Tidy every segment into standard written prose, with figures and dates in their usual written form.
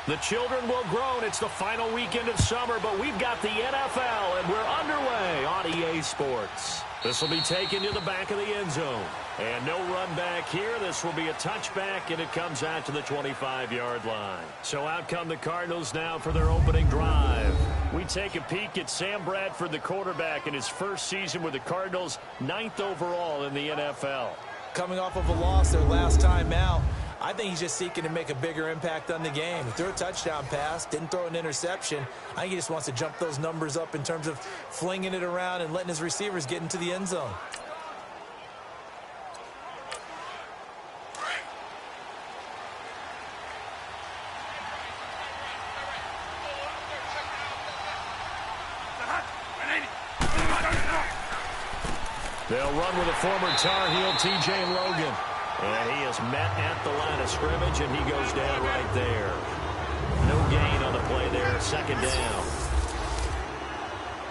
The children will groan. It's the final weekend of summer, but we've got the NFL, and we're underway on EA Sports. This will be taken to the back of the end zone. And no run back here. This will be a touchback, and it comes out to the 25-yard line. So out come the Cardinals now for their opening drive. We take a peek at Sam Bradford, the quarterback, in his first season with the Cardinals, 9th overall in the NFL. Coming off of a loss their last time out, I think he's just seeking to make a bigger impact on the game. He threw a touchdown pass, didn't throw an interception. I think he just wants to jump those numbers up in terms of flinging it around and letting his receivers get into the end zone. They'll run with a former Tar Heel, T.J. Logan. And he is met at the line of scrimmage, and he goes down right there. No gain on the play there, second down.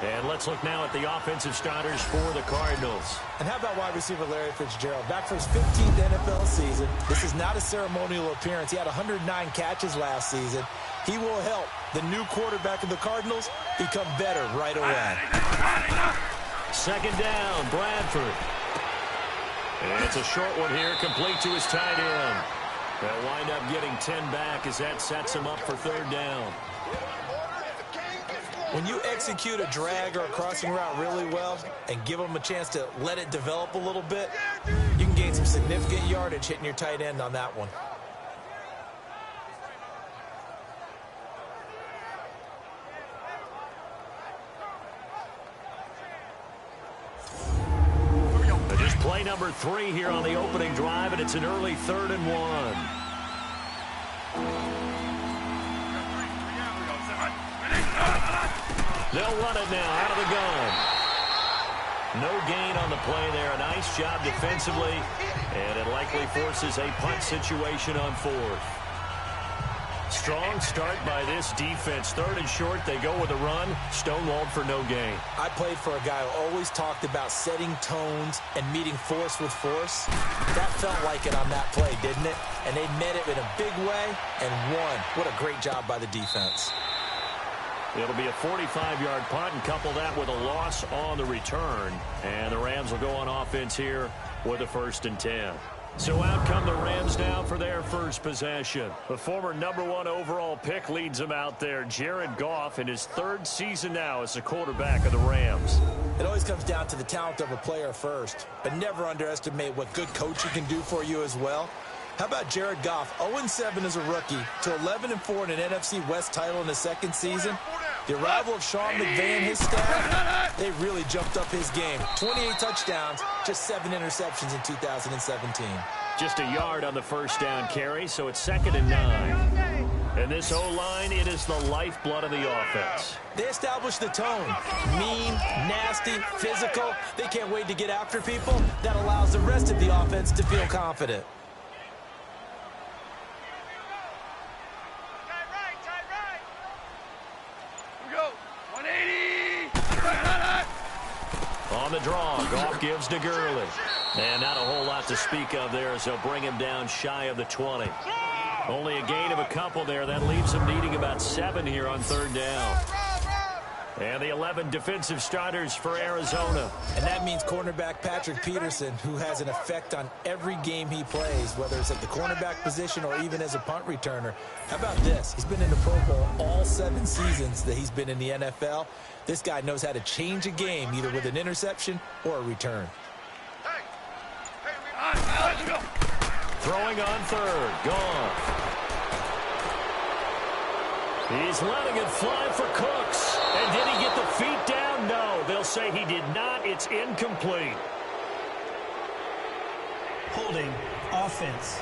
And let's look now at the offensive starters for the Cardinals. And how about wide receiver Larry Fitzgerald? Back for his 15th NFL season. This is not a ceremonial appearance. He had 109 catches last season. He will help the new quarterback of the Cardinals become better right away. Second down, Bradford. And it's a short one here, complete to his tight end. They'll wind up getting 10 back as that sets him up for third down. When you execute a drag or a crossing route really well and give them a chance to let it develop a little bit, you can gain some significant yardage hitting your tight end on that one. Play number 3 here on the opening drive, and it's an early 3rd and 1. They'll run it now out of the gun. No gain on the play there. A nice job defensively, and it likely forces a punt situation on 4th. Strong start by this defense. 3rd and short, they go with a run. Stonewalled for no gain. I played for a guy who always talked about setting tones and meeting force with force. That felt like it on that play, didn't it? And they met it in a big way and won. What a great job by the defense. It'll be a 45-yard punt, and couple that with a loss on the return. And the Rams will go on offense here with a 1st and 10. So out come the Rams now for their first possession. The former #1 overall pick leads them out there. Jared Goff in his 3rd season now as the quarterback of the Rams. It always comes down to the talent of a player first, but never underestimate what good coaching can do for you as well. How about Jared Goff, 0-7 as a rookie to 11-4 in an NFC West title in his 2nd season? The arrival of Sean McVay and his staff, they really jumped up his game. 28 touchdowns, just 7 interceptions in 2017. Just a yard on the first down carry, so it's 2nd and 9. And this O-line, it is the lifeblood of the offense. They established the tone. Mean, nasty, physical. They can't wait to get after people. That allows the rest of the offense to feel confident. On the draw, Goff gives to Gurley. And not a whole lot to speak of there as they'll bring him down shy of the 20. Only a gain of a couple there. That leaves him needing about 7 here on 3rd down. And the 11 defensive starters for Arizona. And that means cornerback Patrick Peterson, who has an effect on every game he plays, whether it's at the cornerback position or even as a punt returner. How about this? He's been in the Pro Bowl all 7 seasons that he's been in the NFL. This guy knows how to change a game, either with an interception or a return. Throwing on 3rd. Gone. He's letting it fly for Cooks. And did he get the feet down? No. They'll say he did not. It's incomplete. Holding offense.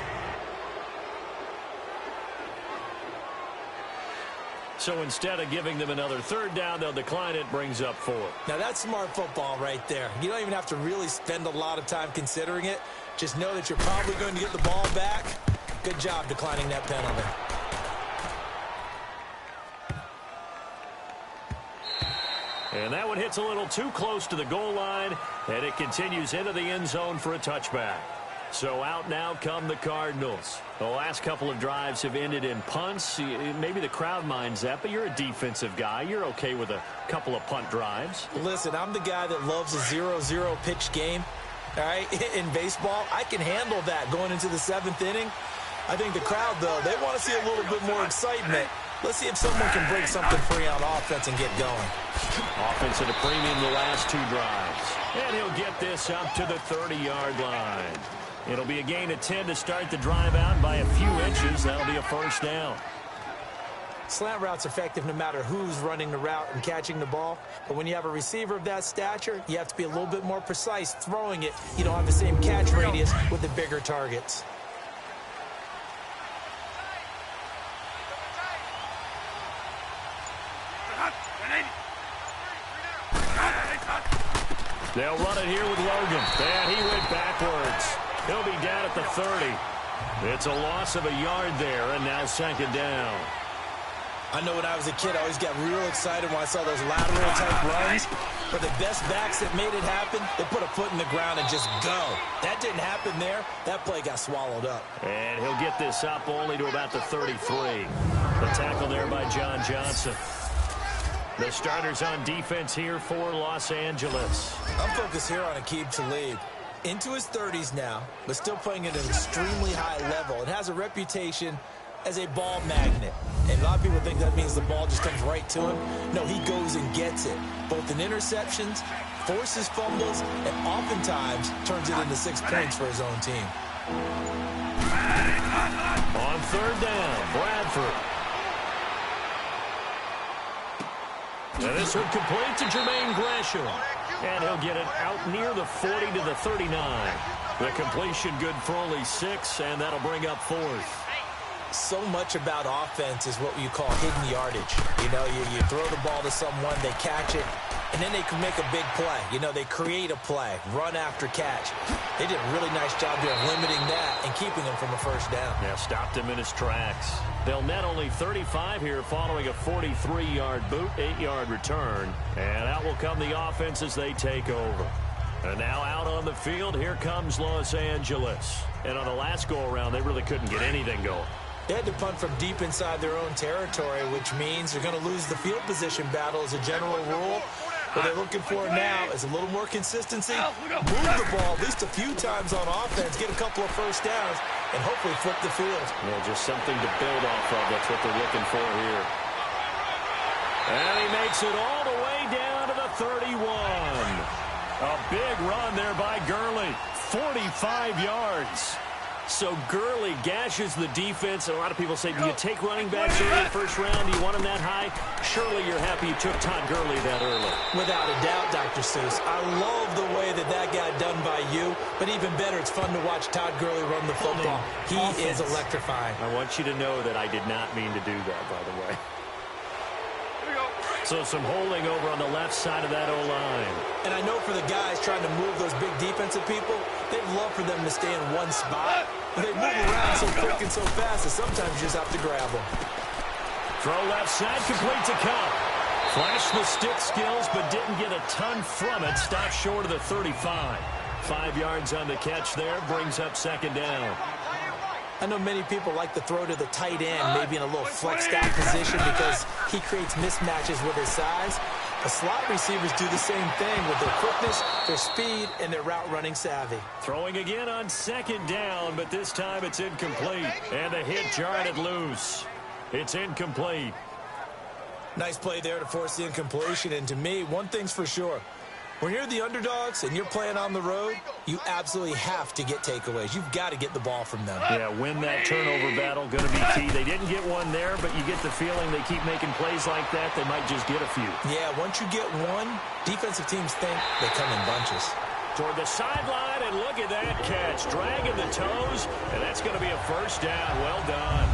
So instead of giving them another 3rd down, they'll decline it, brings up 4. Now that's smart football right there. You don't even have to really spend a lot of time considering it. Just know that you're probably going to get the ball back. Good job declining that penalty. And that one hits a little too close to the goal line, and it continues into the end zone for a touchback. So out now come the Cardinals. The last couple of drives have ended in punts. Maybe the crowd minds that, but you're a defensive guy. You're okay with a couple of punt drives. Listen, I'm the guy that loves a 0-0 pitch game. All right, in baseball, I can handle that going into the 7th inning. I think the crowd, though, they want to see a little bit more excitement. Let's see if someone can break something free on offense and get going. Offense at a premium the last 2 drives. And he'll get this up to the 30-yard line. It'll be a gain of 10 to start the drive out by a few inches. That'll be a first down. Slant route's effective no matter who's running the route and catching the ball. But when you have a receiver of that stature, you have to be a little bit more precise throwing it. You don't have the same catch radius with the bigger targets. They'll run it here with Logan. And he went backwards. He'll be down at the 30. It's a loss of a yard there, and now 2nd down. I know when I was a kid, I always got real excited when I saw those lateral-type runs. But the best backs that made it happen, they put a foot in the ground and just go. That didn't happen there. That play got swallowed up. And he'll get this up only to about the 33. The tackle there by John Johnson. The starters on defense here for Los Angeles. I'm focused here on Aqib Talib. Into his 30s now, but still playing at an extremely high level. It has a reputation as a ball magnet. And a lot of people think that means the ball just comes right to him. No, he goes and gets it. Both in interceptions, forces fumbles, and oftentimes turns it into 6 points for his own team. On 3rd down, Bradford. Now this one complete to Jermaine Gresham. And he'll get it out near the 40 to the 39. The completion good for only 6, and that'll bring up 4th. So much about offense is what you call hidden yardage. You know, you throw the ball to someone, they catch it, and then they can make a big play. You know, they create a play, run after catch. They did a really nice job here of limiting that and keeping him from a first down. Yeah, stopped him in his tracks. They'll net only 35 here following a 43-yard boot, 8-yard return. And out will come the offense as they take over. And now out on the field, here comes Los Angeles. And on the last go-around, they really couldn't get anything going. They had to punt from deep inside their own territory, which means they're going to lose the field position battle as a general rule. What they're looking for now is a little more consistency, move the ball at least a few times on offense, get a couple of first downs, and hopefully flip the field. Yeah, just something to build off of. That's what they're looking for here. And he makes it all the way down to the 31. A big run there by Gurley, 45 yards. So Gurley gashes the defense. A lot of people say, do you take running backs early in the first round? Do you want them that high? Surely you're happy you took Todd Gurley that early. Without a doubt, Dr. Seuss. I love the way that got done by you. But even better, it's fun to watch Todd Gurley run the football. He is electrifying. I want you to know that I did not mean to do that, by the way. So some holding over on the left side of that O-line. And I know for the guys trying to move those big defensive people, they'd love for them to stay in one spot. But they move around so quick and so fast that sometimes you just have to grab them. Throw left side, complete to Cup. Flashed the stick skills, but didn't get a ton from it. Stopped short of the 35. 5 yards on the catch there, brings up 2nd down. I know many people like to throw to the tight end, maybe in a little flexed out position because he creates mismatches with his size. The slot receivers do the same thing with their quickness, their speed, and their route running savvy. Throwing again on 2nd down, but this time it's incomplete. And the hit jarred it loose. It's incomplete. Nice play there to force the incompletion. And to me, one thing's for sure. When you're the underdogs and you're playing on the road, you absolutely have to get takeaways. You've got to get the ball from them. Yeah, win that turnover battle, going to be key. They didn't get one there, but you get the feeling they keep making plays like that, they might just get a few. Yeah, once you get one, defensive teams think they come in bunches. Toward the sideline, and look at that catch. Dragging the toes, and that's going to be a first down. Well done.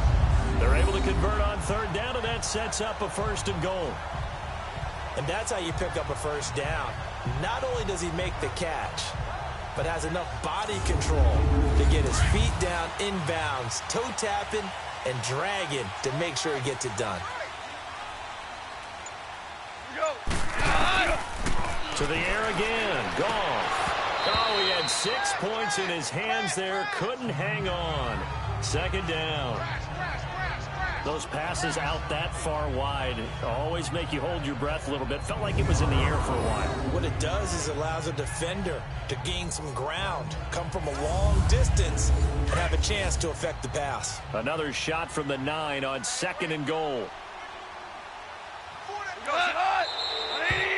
They're able to convert on 3rd down, and that sets up a 1st and goal. And that's how you pick up a first down. Not only does he make the catch, but has enough body control to get his feet down inbounds, toe tapping and dragging to make sure he gets it done. To the air again. Goff. Oh, he had had 6 points in his hands there. Couldn't hang on. Second down. Those passes out that far wide always make you hold your breath a little bit. Felt like it was in the air for a while. What it does is it allows a defender to gain some ground, come from a long distance, and have a chance to affect the pass. Another shot from the 9 on 2nd and goal.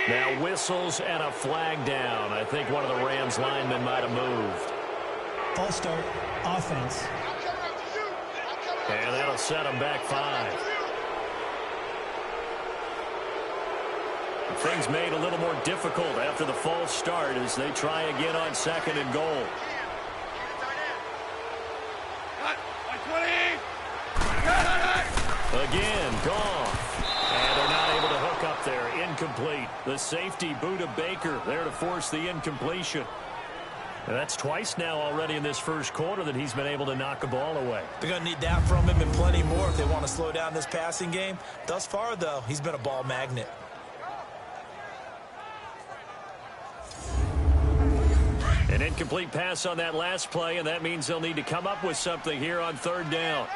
Now whistles and a flag down. I think one of the Rams linemen might have moved. False start, offense. And that'll set them back 5. Things made a little more difficult after the false start as they try again on 2nd and goal. Again, Goff. And they're not able to hook up there. Incomplete. The safety, Buda Baker, there to force the incompletion. And that's twice now already in this first quarter that he's been able to knock a ball away. They're going to need that from him and plenty more if they want to slow down this passing game. Thus far, though, he's been a ball magnet. An incomplete pass on that last play, and that means they'll need to come up with something here on 3rd down.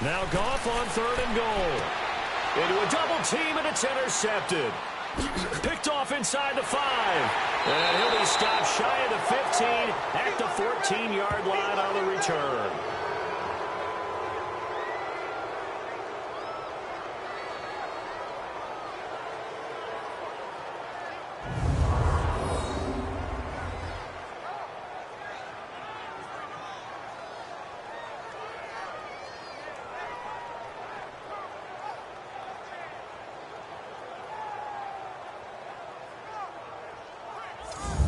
Now Goff on 3rd and goal. Into a double team, and it's intercepted. Picked off inside the 5. And he'll be stopped shy of the 15 at the 14-yard line on the return.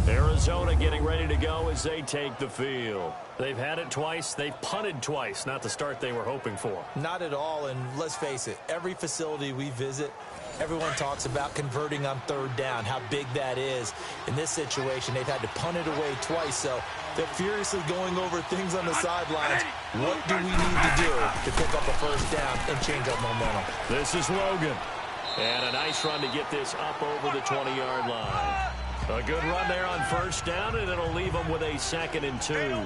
Arizona getting ready to go as they take the field. They've had it twice. They've punted twice. Not the start they were hoping for. Not at all, and let's face it, every facility we visit, everyone talks about converting on 3rd down, how big that is. In this situation, they've had to punt it away twice, so they're furiously going over things on the sidelines. What do we need to do to pick up a 1st down and change our momentum? This is Logan. And a nice run to get this up over the 20-yard line. A good run there on 1st down, and it'll leave them with a 2nd and 2.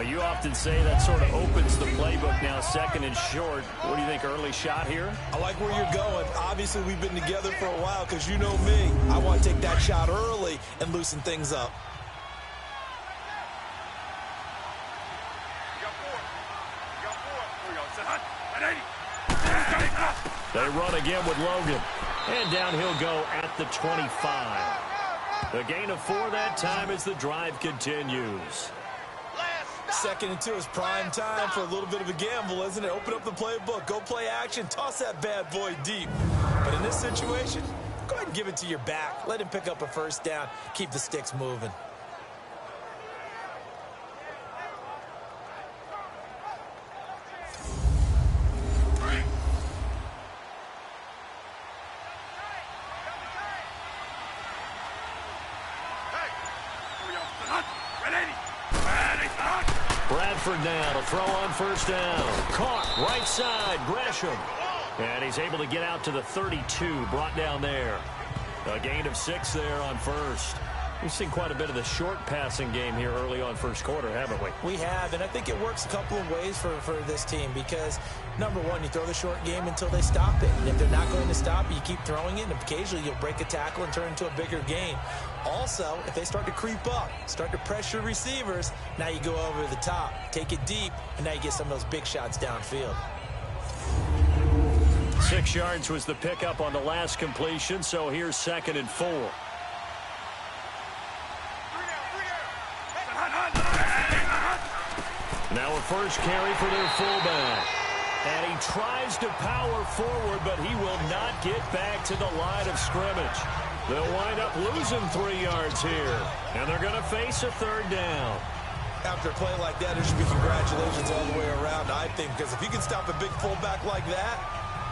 You often say that sort of opens the playbook now, 2nd and short. What do you think, early shot here? I like where you're going. Obviously, we've been together for a while because you know me. I want to take that shot early and loosen things up. They run again with Logan. And down he'll go at the 25. The gain of 4 that time as the drive continues. 2nd and 2 is prime time for a little bit of a gamble, isn't it? Open up the playbook, go play action, toss that bad boy deep. But in this situation, go ahead and give it to your back. Let him pick up a 1st down, keep the sticks moving. Bradford now to throw on 1st down. Caught right side, Gresham. And he's able to get out to the 32, brought down there. A gain of 6 there on 1st. We've seen quite a bit of the short passing game here early on 1st quarter, haven't we? We have, and I think it works a couple of ways for this team because, number one, you throw the short game until they stop it. And if they're not going to stop it, you keep throwing it, and occasionally you'll break a tackle and turn into a bigger gain. Also, if they start to creep up, start to pressure receivers, now you go over the top, take it deep, and now you get some of those big shots downfield. 6 yards was the pickup on the last completion, so here's 2nd and 4. Now a first carry for their fullback. And he tries to power forward, but he will not get back to the line of scrimmage. They'll wind up losing 3 yards here. And they're going to face a 3rd down. After a play like that, there should be congratulations all the way around, I think, because if you can stop a big fullback like that,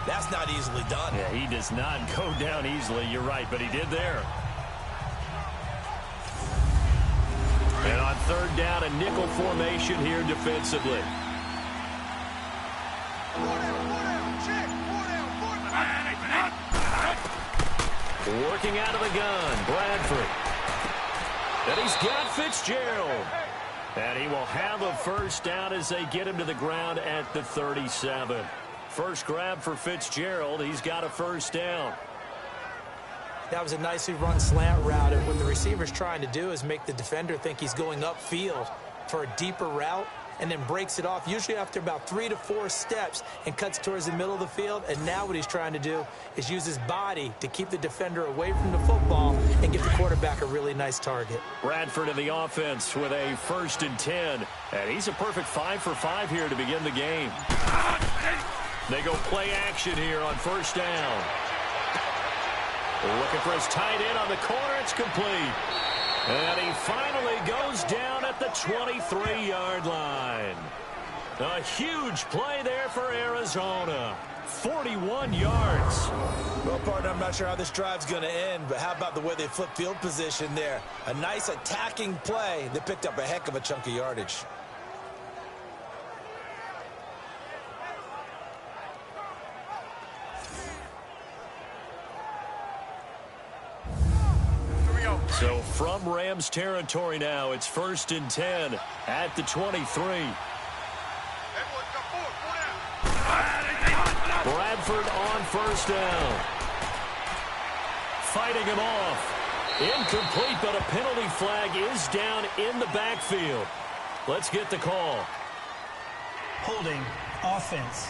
that's not easily done. Yeah, he does not go down easily. You're right, but he did there. And on 3rd down, a nickel formation here defensively. Working out of the gun, Bradford. And he's got Fitzgerald. And he will have a first down as they get him to the ground at the 37. First grab for Fitzgerald. He's got a first down. That was a nicely run slant route, and what the receiver's trying to do is make the defender think he's going upfield for a deeper route and then breaks it off, usually after about 3 to 4 steps, and cuts towards the middle of the field. And now what he's trying to do is use his body to keep the defender away from the football and give the quarterback a really nice target. Bradford in the offense with a 1st and 10. And he's a perfect 5 for 5 here to begin the game. They go play action here on first down. Looking for his tight end on the corner. It's complete. And he finally goes down at the 23-yard line. A huge play there for Arizona. 41 yards. Well, partner, I'm not sure how this drive's going to end, but how about the way they flip field position there? A nice attacking play. They picked up a heck of a chunk of yardage. So from Rams territory now, it's 1st and 10 at the 23. Bradford on first down. Fighting him off. Incomplete, but a penalty flag is down in the backfield. Let's get the call. Holding offense.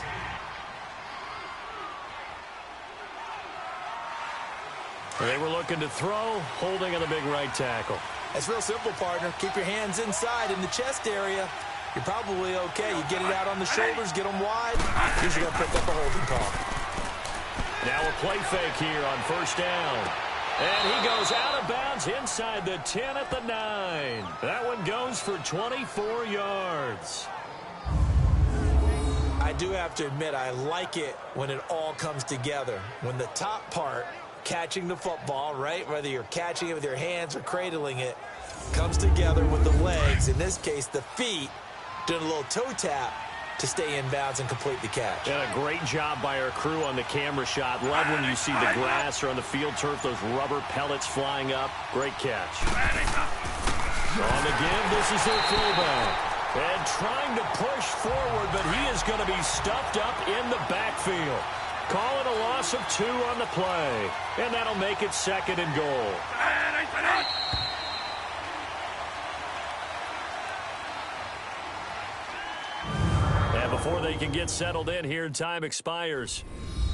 They were looking to throw, holding on the big right tackle. It's real simple, partner. Keep your hands inside in the chest area. You're probably okay. You get it out on the shoulders, get them wide. Usually going to pick up a holding call. Now a play fake here on first down. And he goes out of bounds inside the 10 at the 9. That one goes for 24 yards. I do have to admit, I like it when it all comes together. When the top part, catching the football, right, whether you're catching it with your hands or cradling it, comes together with the legs, in this case the feet, doing a little toe tap to stay in bounds and complete the catch. And a great job by our crew on the camera shot. Love when you see the grass or on the field turf, those rubber pellets flying up. Great catch. On the give, this is their fullback. And trying to push forward, but he is going to be stuffed up in the backfield. Call it a loss of 2 on the play. And that'll make it 2nd and goal. And before they can get settled in here, time expires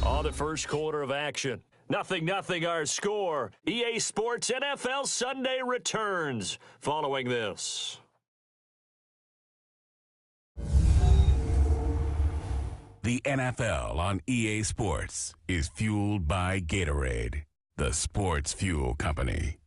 on the first quarter of action. 0-0 our score. EA Sports NFL Sunday returns following this. The NFL on EA Sports is fueled by Gatorade, the sports fuel company.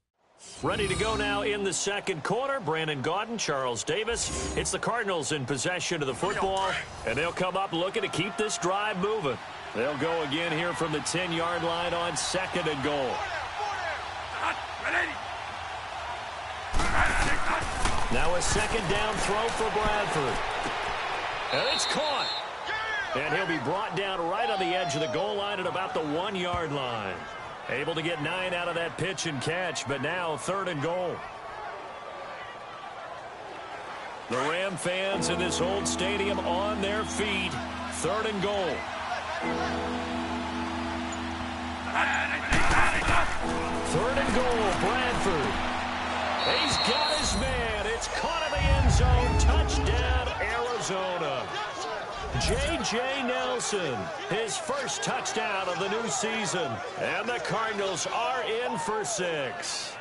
Ready to go now in the second quarter. Brandon Gaudin, Charles Davis. It's the Cardinals in possession of the football, and they'll come up looking to keep this drive moving. They'll go again here from the 10-yard line on 2nd and goal. Now a 2nd down throw for Bradford. And it's caught. And he'll be brought down right on the edge of the goal line at about the 1-yard line. Able to get 9 out of that pitch and catch, but now 3rd and goal. The Ram fans in this old stadium on their feet. 3rd and goal. 3rd and goal, Bradford. He's got his man. It's caught in the end zone. Touchdown, Arizona. J.J. Nelson, his first touchdown of the new season. And the Cardinals are in for 6.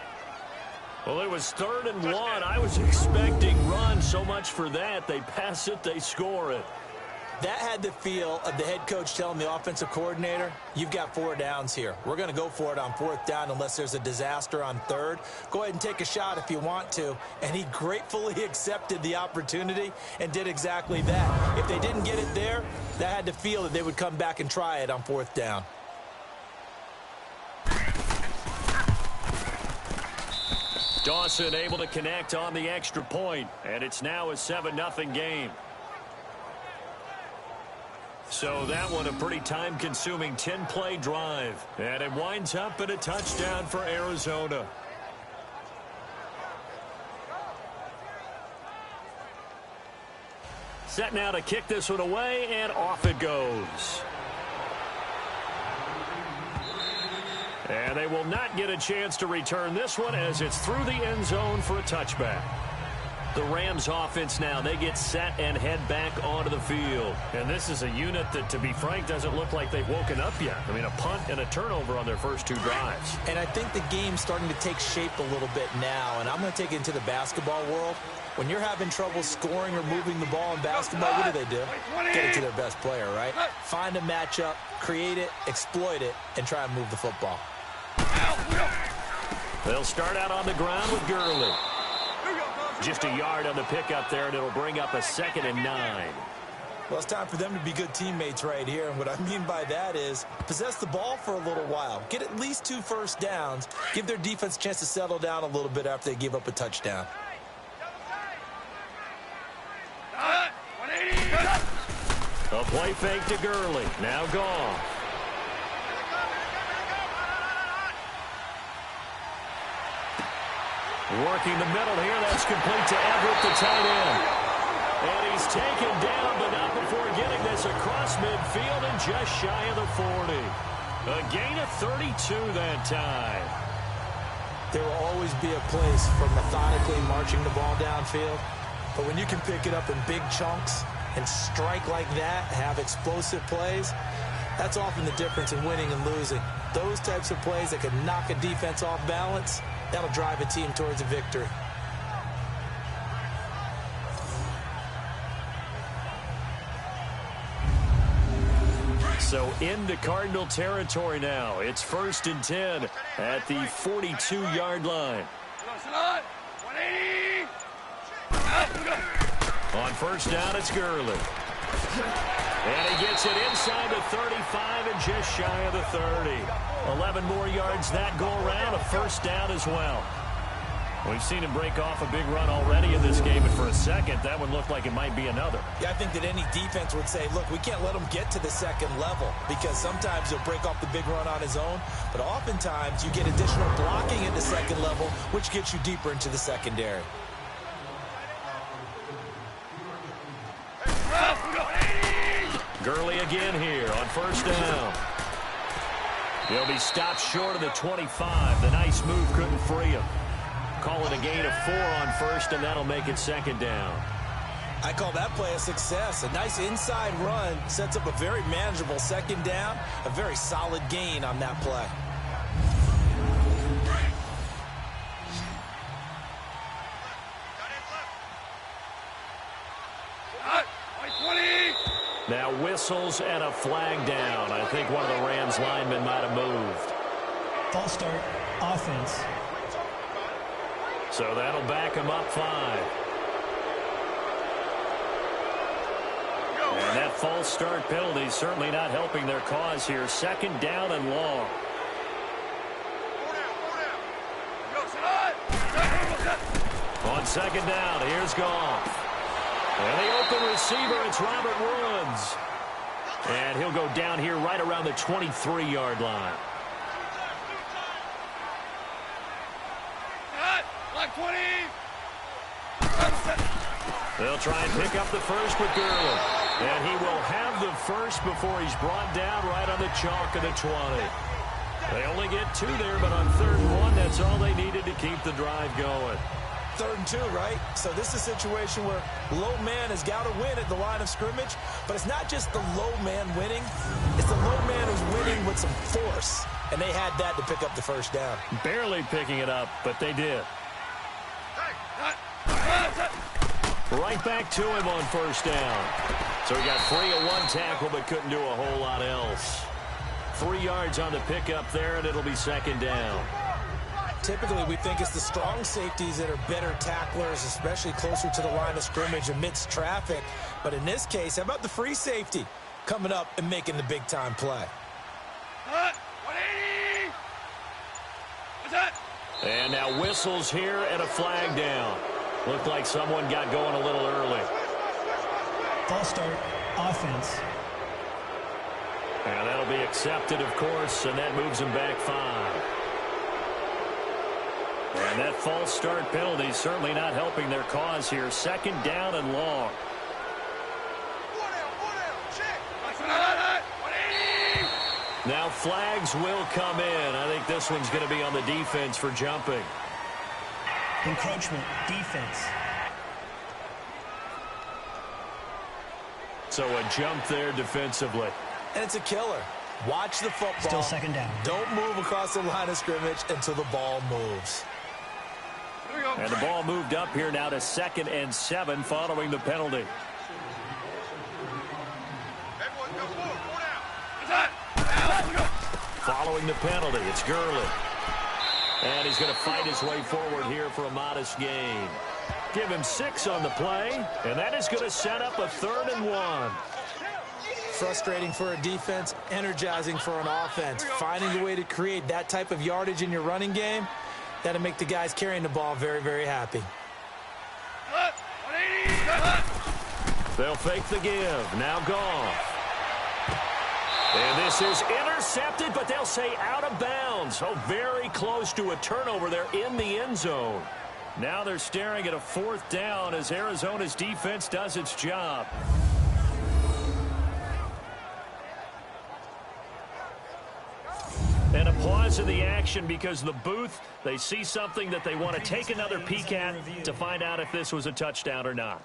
Well, it was 3rd and 1. I was expecting run, so much for that. They pass it, they score it. That had the feel of the head coach telling the offensive coordinator, you've got 4 downs here. We're going to go for it on 4th down unless there's a disaster on 3rd. Go ahead and take a shot if you want to. And he gratefully accepted the opportunity and did exactly that. If they didn't get it there, that had the feel that they would come back and try it on 4th down. Dawson able to connect on the extra point, and it's now a 7-0 game. So that one a pretty time-consuming 10-play drive. And it winds up in a touchdown for Arizona. Set now to kick this one away, and off it goes. And they will not get a chance to return this one as it's through the end zone for a touchback. The Rams offense now, they get set and head back onto the field. And this is a unit that, to be frank, doesn't look like they've woken up yet. I mean, a punt and a turnover on their first two drives. And I think the game's starting to take shape a little bit now, and I'm going to take it into the basketball world. When you're having trouble scoring or moving the ball in basketball, what do? Get it to their best player, right? Find a matchup, create it, exploit it, and try and move the football. They'll start out on the ground with Gurley. Just a yard on the pickup there, and it'll bring up a 2nd and 9. Well, it's time for them to be good teammates right here, and what I mean by that is possess the ball for a little while. Get at least 2 first downs. Give their defense a chance to settle down a little bit after they give up a touchdown. A play fake to Gurley. Now gone. Working the middle here. That's complete to Everett, the tight end. And he's taken down, but not before getting this across midfield and just shy of the 40. A gain of 32 that time. There will always be a place for methodically marching the ball downfield. But when you can pick it up in big chunks and strike like that, have explosive plays, that's often the difference in winning and losing. Those types of plays that can knock a defense off balance, that'll drive a team towards a victory. So into Cardinal territory now. It's 1st and 10 at the 42-yard line. On first down, it's Gurley. And he gets it inside the 35 and just shy of the 30. 11 more yards that go around, a first down as well. We've seen him break off a big run already in this game, and for a second, that one looked like it might be another. Yeah, I think that any defense would say, look, we can't let him get to the second level because sometimes he'll break off the big run on his own, but oftentimes you get additional blocking at the second level, which gets you deeper into the secondary. Gurley again here on first down. He'll be stopped short of the 25. The nice move couldn't free him. Call it a gain of 4 on first, and that'll make it 2nd down. I call that play a success. A nice inside run sets up a very manageable 2nd down. A very solid gain on that play. Now whistles and a flag down. I think one of the Rams linemen might have moved. False start, offense. So that'll back him up 5. And that false start penalty certainly not helping their cause here. 2nd down and long. On 2nd down, here's Goff. And the open receiver, it's Robert Woods. And he'll go down here right around the 23-yard line. They'll try and pick up the first with Gurley. And he will have the first before he's brought down right on the chalk of the 20. They only get 2 there, but on 3rd and 1, that's all they needed to keep the drive going. 3rd and 2, right? So this is a situation where low man has got to win at the line of scrimmage, but it's not just the low man winning. It's the low man who's winning with some force, and they had that to pick up the first down. Barely picking it up, but they did. Right back to him on first down. So he got free of 1 tackle, but couldn't do a whole lot else. 3 yards on the pickup there, and it'll be 2nd down. Typically, we think it's the strong safeties that are better tacklers, especially closer to the line of scrimmage amidst traffic. But in this case, how about the free safety coming up and making the big-time play? And now whistles here and a flag down. Looked like someone got going a little early. False start, offense. And that'll be accepted, of course, and that moves him back 5. And that false start penalty certainly not helping their cause here. 2nd down and long. Now flags will come in. I think this one's going to be on the defense for jumping. Encroachment, defense. So a jump there defensively. And it's a killer. Watch the football. Still 2nd down. Don't move across the line of scrimmage until the ball moves. And the ball moved up here now to 2nd and 7 following the penalty. Following the penalty, it's Gurley. And he's going to fight his way forward here for a modest gain. Give him 6 on the play, and that is going to set up a 3rd and 1. Frustrating for a defense, energizing for an offense. Finding a way to create that type of yardage in your running game, that'll make the guys carrying the ball very, very happy. They'll fake the give. Now Goff. And this is intercepted, but they'll say out of bounds. Oh, very close to a turnover there in the end zone. Now they're staring at a 4th down as Arizona's defense does its job. And a pause in the action because the booth, they see something that they want to take another peek at to find out if this was a touchdown or not.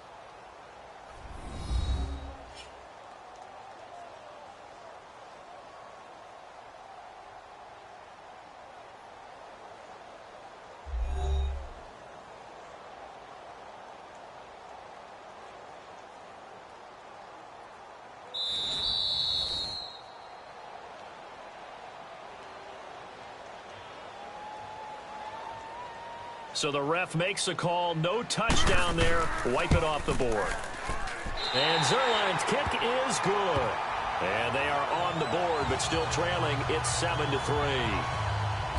So the ref makes a call. No touchdown there. Wipe it off the board. And Zerline's kick is good. And they are on the board, but still trailing. It's 7-3.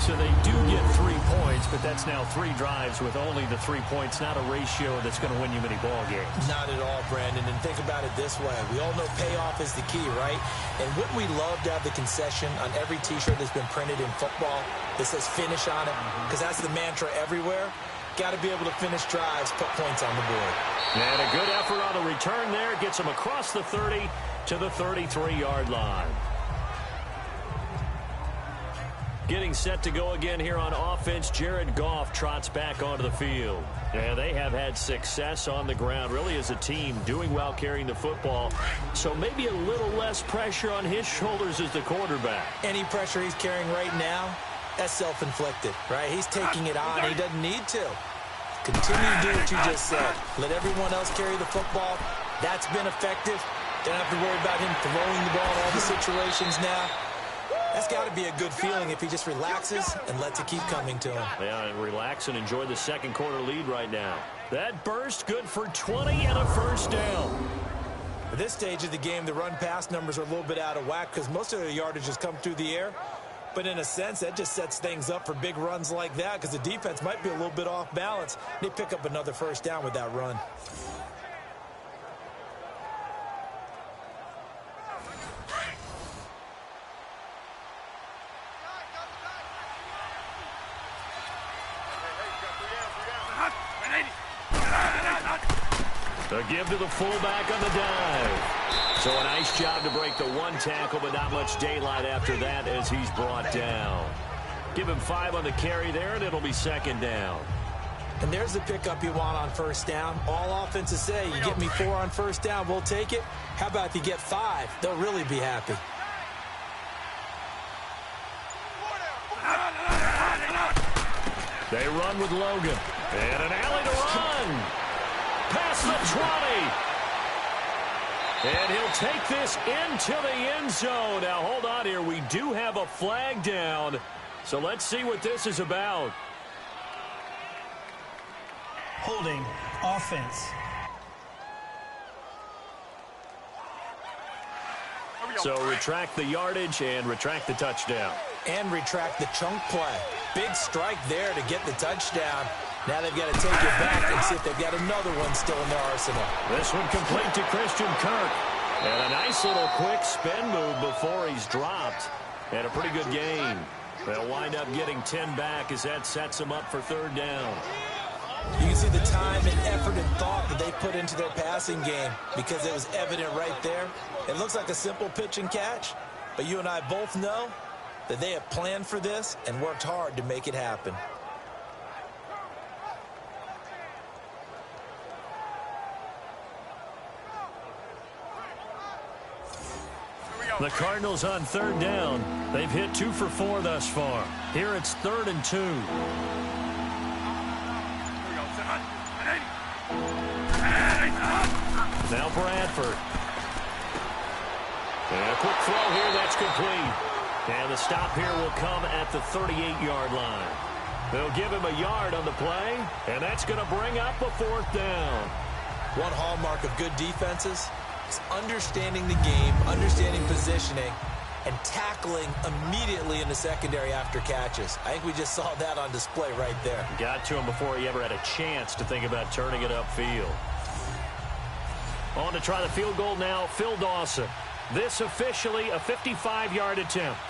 So they do get 3 points, but that's now 3 drives with only the 3 points. Not a ratio that's going to win you many ball games. Not at all, Brandon. And think about it this way. We all know payoff is the key, right? And wouldn't we love to have the concession on every T-shirt that's been printed in football that says finish on it? Because that's the mantra everywhere. Got to be able to finish drives, put points on the board. And a good effort on the return there. Gets them across the 30 to the 33-yard line. Getting set to go again here on offense. Jared Goff trots back onto the field. And they have had success on the ground, really as a team, doing well carrying the football. So maybe a little less pressure on his shoulders as the quarterback. Any pressure he's carrying right now, that's self-inflicted, right? He's taking it on. He doesn't need to. Continue to do what you just said. Let everyone else carry the football. That's been effective. Don't have to worry about him throwing the ball in all the situations now. That's got to be a good feeling if he just relaxes and lets it keep coming to him. Yeah, and relax and enjoy the second quarter lead right now. That burst good for 20 and a first down. At this stage of the game, the run-pass numbers are a little bit out of whack because most of their yardage has come through the air. But in a sense, that just sets things up for big runs like that because the defense might be a little bit off balance. They pick up another first down with that run. A give to the fullback on the dive. So a nice job to break the one tackle, but not much daylight after that as he's brought down. Give him 5 on the carry there, and it'll be second down. And there's the pickup you want on first down. All offenses say, you get me 4 on first down, we'll take it. How about if you get 5? They'll really be happy. They run with Logan. And an alley to run. Past the 20. And he'll take this into the end zone. Now, hold on here. We do have a flag down. So let's see what this is about. Holding offense. So retract the yardage and retract the touchdown. And retract the chunk play. Big strike there to get the touchdown. Now they've got to take it back and see if they've got another one still in their arsenal. This one complete to Christian Kirk. And a nice little quick spin move before he's dropped. And a pretty good gain. They'll wind up getting 10 back as that sets them up for third down. You can see the time and effort and thought that they put into their passing game because it was evident right there. It looks like a simple pitch and catch, but you and I both know that they have planned for this and worked hard to make it happen. The Cardinals on third down. They've hit 2 for 4 thus far. Here it's 3rd and 2. Now Bradford. And a quick throw here, that's complete. And the stop here will come at the 38-yard line. They'll give him a yard on the play, and that's going to bring up a 4th down. One hallmark of good defenses is understanding the game, understanding positioning, and tackling immediately in the secondary after catches. I think we just saw that on display right there. Got to him before he ever had a chance to think about turning it upfield. On to try the field goal now, Phil Dawson. This officially a 55-yard attempt.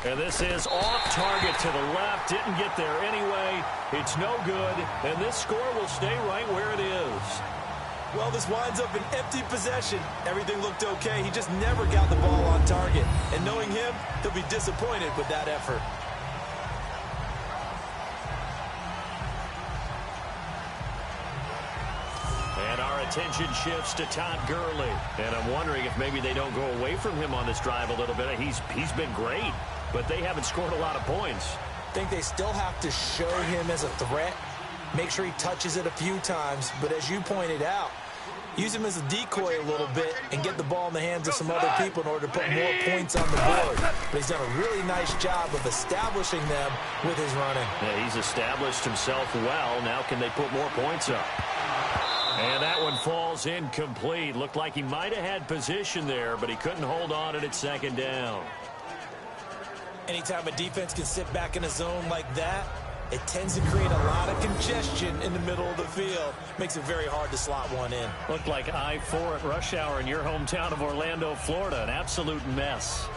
And this is off target to the left. Didn't get there anyway. It's no good. And this score will stay right where it is. Well, this winds up an empty possession. Everything looked okay. He just never got the ball on target. And knowing him, he'll be disappointed with that effort. And our attention shifts to Todd Gurley. And I'm wondering if maybe they don't go away from him on this drive a little bit. He's been great, but they haven't scored a lot of points. I think they still have to show him as a threat. Make sure he touches it a few times. But as you pointed out, use him as a decoy a little bit and get the ball in the hands of some other people in order to put more points on the board. But he's done a really nice job of establishing them with his running. Yeah, he's established himself well. Now can they put more points up? And that one falls incomplete. Looked like he might have had position there, but he couldn't hold on at 2nd down. Anytime a defense can sit back in a zone like that, it tends to create a lot of congestion in the middle of the field. Makes it very hard to slot one in. Looked like I-4 at rush hour in your hometown of Orlando, Florida. An absolute mess.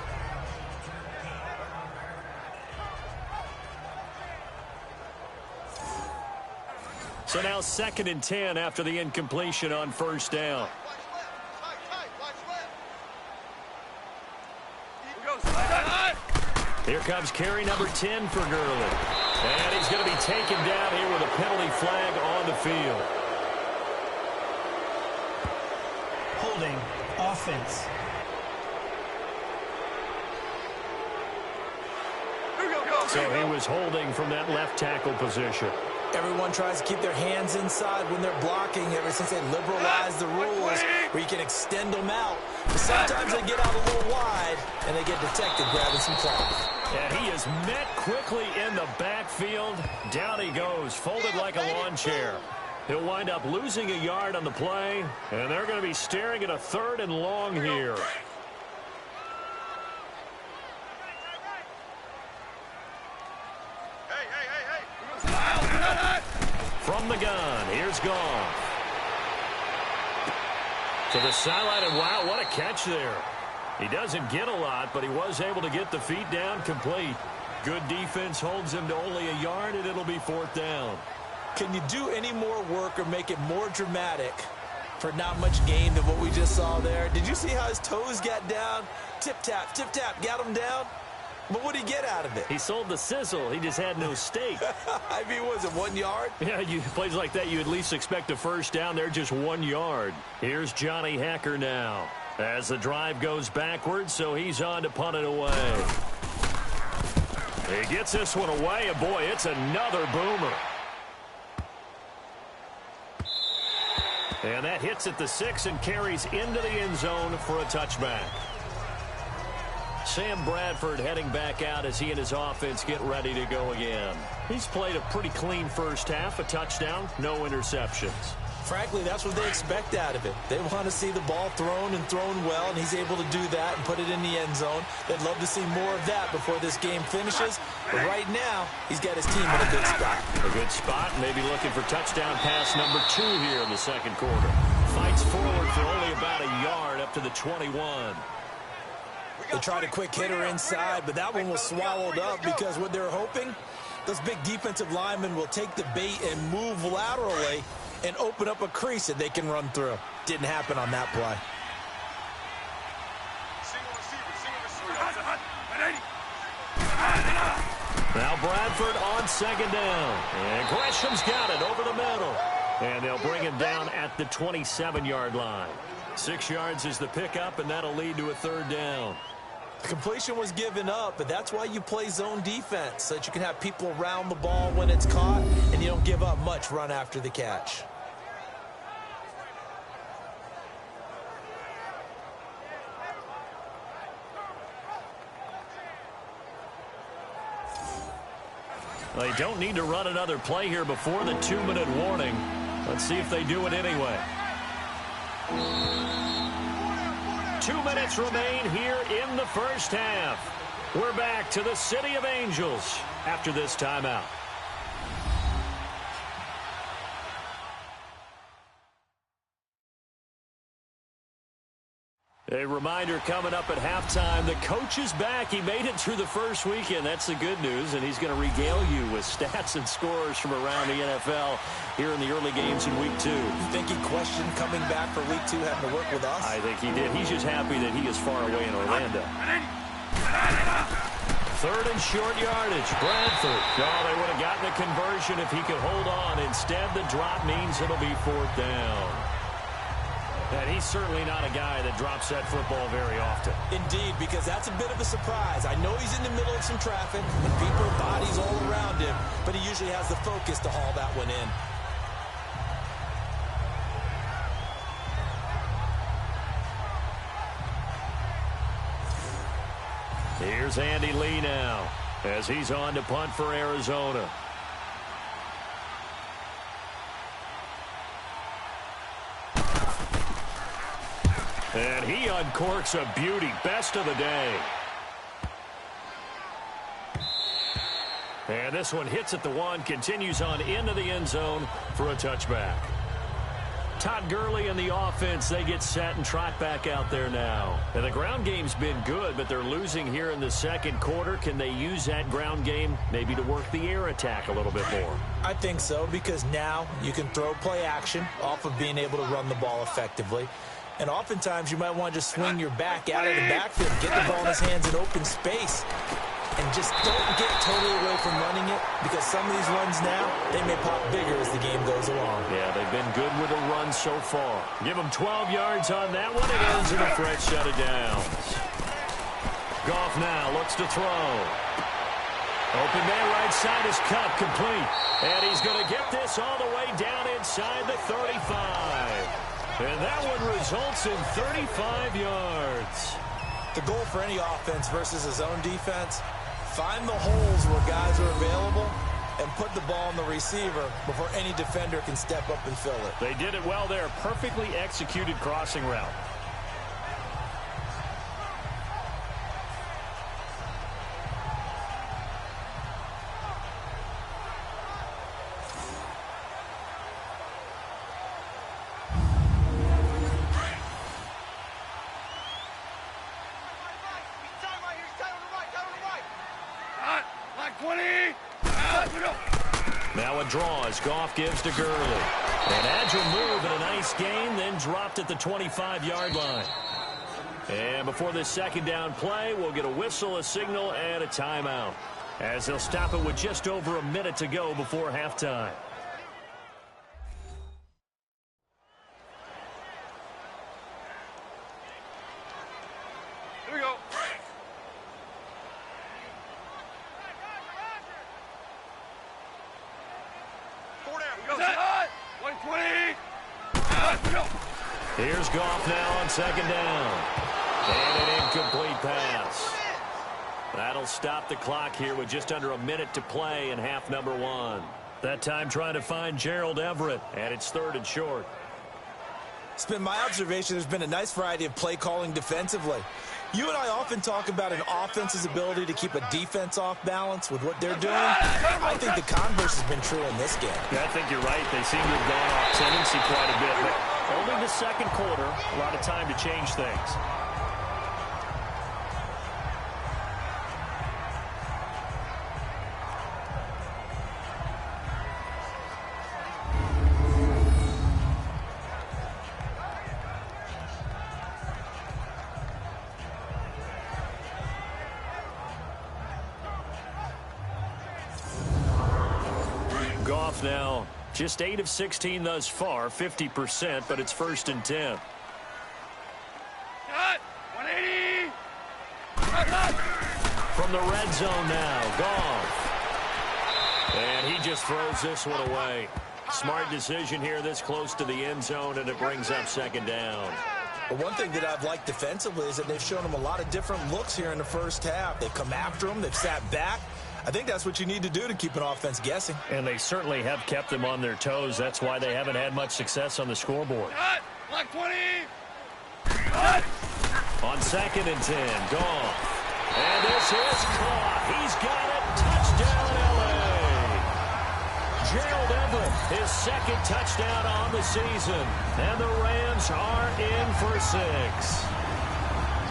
So now 2nd and 10 after the incompletion on 1st down. Here comes carry number 10 for Gurley. And he's going to be taken down here with a penalty flag on the field. Holding offense. So he was holding from that left tackle position. Everyone tries to keep their hands inside when they're blocking ever since they liberalized the rules where you can extend them out. But sometimes they get out a little wide and they get detected grabbing some cloth. And he is met quickly in the backfield. Down he goes, folded like a lawn chair. He'll wind up losing a yard on the play, and they're going to be staring at a 3rd and long here. From the gun, here's Goff. To the sideline, and wow, what a catch there. He doesn't get a lot, but he was able to get the feet down complete. Good defense holds him to only a yard, and it'll be 4th down. Can you do any more work or make it more dramatic for not much gain than what we just saw there? Did you see how his toes got down? Tip-tap, got him down. But what did he get out of it? He sold the sizzle. He just had no steak. I mean, was it 1 yard? Yeah, plays like that, you at least expect a 1st down. They're just 1 yard. Here's Johnny Hacker now as the drive goes backwards, so he's on to punt it away. He gets this one away, and boy, it's another boomer. And that hits at the 6 and carries into the end zone for a touchback. Sam Bradford heading back out as he and his offense get ready to go again. He's played a pretty clean first half, a touchdown, no interceptions. Frankly, that's what they expect out of it. They want to see the ball thrown and thrown well, and he's able to do that and put it in the end zone. They'd love to see more of that before this game finishes. But right now, he's got his team in a good spot. A good spot, maybe looking for touchdown pass number 2 here in the second quarter. Fights forward for only about a yard up to the 21. They tried a quick hitter inside, but that one was swallowed up because what they're hoping, those big defensive linemen will take the bait and move laterally and open up a crease that they can run through. Didn't happen on that play. Now Bradford on second down. And Gresham's got it over the middle. And they'll bring him down at the 27-yard line. 6 yards is the pickup, and that'll lead to a third down. The completion was given up, but that's why you play zone defense, so that you can have people around the ball when it's caught, and you don't give up much run after the catch. They don't need to run another play here before the 2-minute warning. Let's see if they do it anyway. 2 minutes remain here in the first half. We're back to the City of Angels after this timeout. A reminder coming up at halftime, the coach is back. He made it through the first weekend. That's the good news, and he's going to regale you with stats and scores from around the NFL here in the early games in Week 2. You think he questioned coming back for Week 2 having to work with us? I think he did. He's just happy that he is far away in Orlando. Third and short yardage. Bradford. Oh, they would have gotten a conversion if he could hold on. Instead, the drop means it'll be 4th down. And he's certainly not a guy that drops that football very often. Indeed, because that's a bit of a surprise. I know he's in the middle of some traffic and people, bodies all around him, but he usually has the focus to haul that one in. Here's Andy Lee now as he's on to punt for Arizona. And he uncorks a beauty. Best of the day. And this one hits at the 1, continues on into the end zone for a touchback. Todd Gurley and the offense, they get set and trot back out there now. And the ground game's been good, but they're losing here in the second quarter. Can they use that ground game maybe to work the air attack a little bit more? I think so, because now you can throw play action off of being able to run the ball effectively. And oftentimes you might want to just swing your back out of the backfield, get the ball in his hands in open space, and just don't get totally away from running it, because some of these runs now, they may pop bigger as the game goes along. Yeah, they've been good with a run so far. Give them 12 yards on that one. It ends in a fresh set of downs. Goff now looks to throw. Open man right side is cut, complete. And he's going to get this all the way down inside the 35. And that one results in 35 yards. The goal for any offense versus a zone defense, find the holes where guys are available and put the ball on the receiver before any defender can step up and fill it. They did it well there. Perfectly executed crossing route. Now a draw as Goff gives to Gurley. An agile move and a nice gain, then dropped at the 25-yard line. And before this second down play, we'll get a whistle, a signal, and a timeout, as they'll stop it with just over a minute to go before halftime. Here we go. Here's Goff now on second down. And an incomplete pass. That'll stop the clock here with just under a minute to play in half number 1. That time trying to find Gerald Everett, and it's 3rd and short. It's been my observation there's been a nice variety of play calling defensively. You and I often talk about an offense's ability to keep a defense off balance with what they're doing. I think the converse has been true in this game. Yeah, I think you're right. They seem to have gone off tendency quite a bit, but only the second quarter, a lot of time to change things. Goff now just 8 of 16 thus far, 50%, but it's 1st and 10. Cut! 180! From the red zone now, Goff. And he just throws this one away. Smart decision here this close to the end zone, and it brings up 2nd down. But one thing that I've liked defensively is that they've shown them a lot of different looks here in the first half. They've come after them. They've sat back. I think that's what you need to do to keep an offense guessing. And they certainly have kept them on their toes. That's why they haven't had much success on the scoreboard. Cut! Block 20! Cut! On 2nd and 10, Goff. And this is caught. He's got it. Touchdown, L.A. Gerald Everett, his 2nd touchdown on the season. And the Rams are in for 6.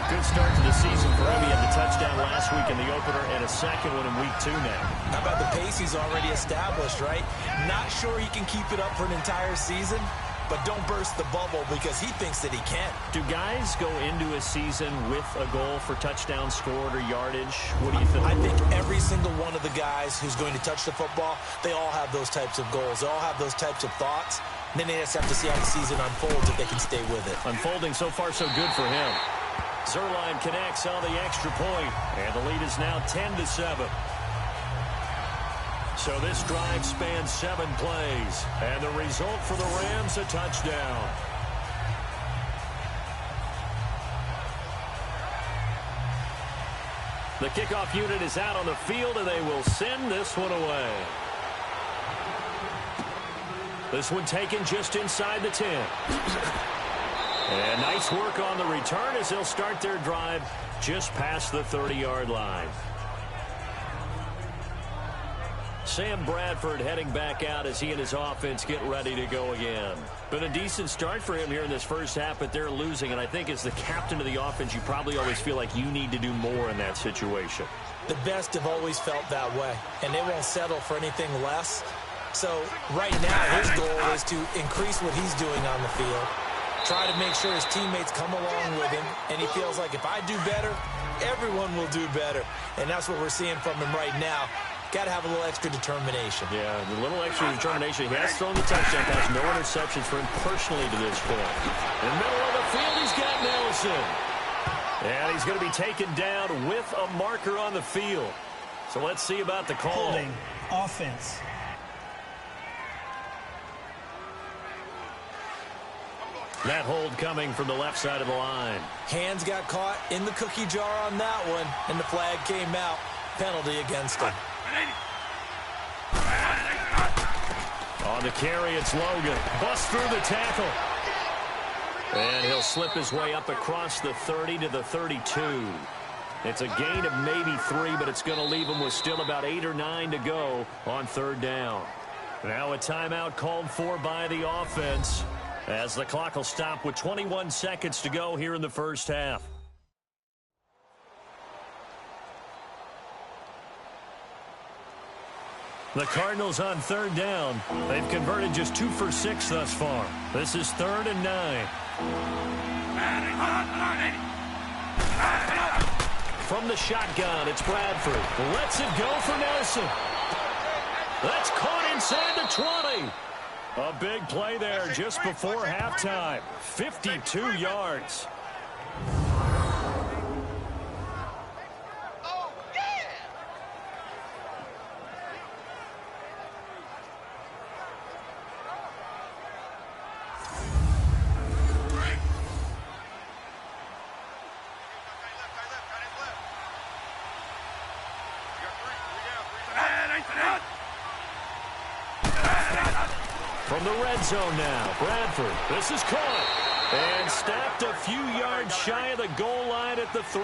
Good start to the season for him. He had the touchdown last week in the opener and a 2nd one in week 2 now. How about the pace he's already established, right? Not sure he can keep it up for an entire season, but don't burst the bubble because he thinks that he can. Do guys go into a season with a goal for touchdown scored or yardage? What do you think? I think every single one of the guys who's going to touch the football, they all have those types of goals. They all have those types of thoughts. And then they just have to see how the season unfolds if they can stay with it. Unfolding so far so good for him. Zerline connects on the extra point, and the lead is now 10-7. So this drive spans 7 plays, and the result for the Rams, a touchdown. The kickoff unit is out on the field, and they will send this one away. This one taken just inside the 10. And nice work on the return as they'll start their drive just past the 30-yard line. Sam Bradford heading back out as he and his offense get ready to go again. Been a decent start for him here in this first half, but they're losing. And I think as the captain of the offense, you probably always feel like you need to do more in that situation. The best have always felt that way, and they won't settle for anything less. So right now his goal is to increase what he's doing on the field. Try to make sure his teammates come along with him, and he feels like if I do better, everyone will do better. And that's what we're seeing from him right now. Got to have a little extra determination. Yeah, the little extra determination. He has thrown the touchdown pass. No interceptions for him personally to this point. In the middle of the field, he's got Nelson. And he's going to be taken down with a marker on the field. So let's see about the call. Holding offense. That hold coming from the left side of the line. Hands got caught in the cookie jar on that one, and the flag came out. Penalty against him. On the carry, it's Logan. Bust through the tackle. And he'll slip his way up across the 30 to the 32. It's a gain of maybe 3, but it's going to leave him with still about 8 or 9 to go on 3rd down. Now a timeout called for by the offense, as the clock will stop with 21 seconds to go here in the first half. The Cardinals on 3rd down. They've converted just 2 for 6 thus far. This is 3rd and 9. From the shotgun, it's Bradford. Lets it go for Nelson. That's caught inside the 20. A big play there just before halftime. 52 yards. From the red zone now, Bradford. This is caught. And stopped a few yards shy of the goal line at the 3.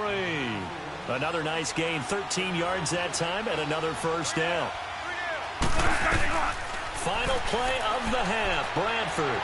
Another nice gain, 13 yards that time, and another first down. Final play of the half, Bradford.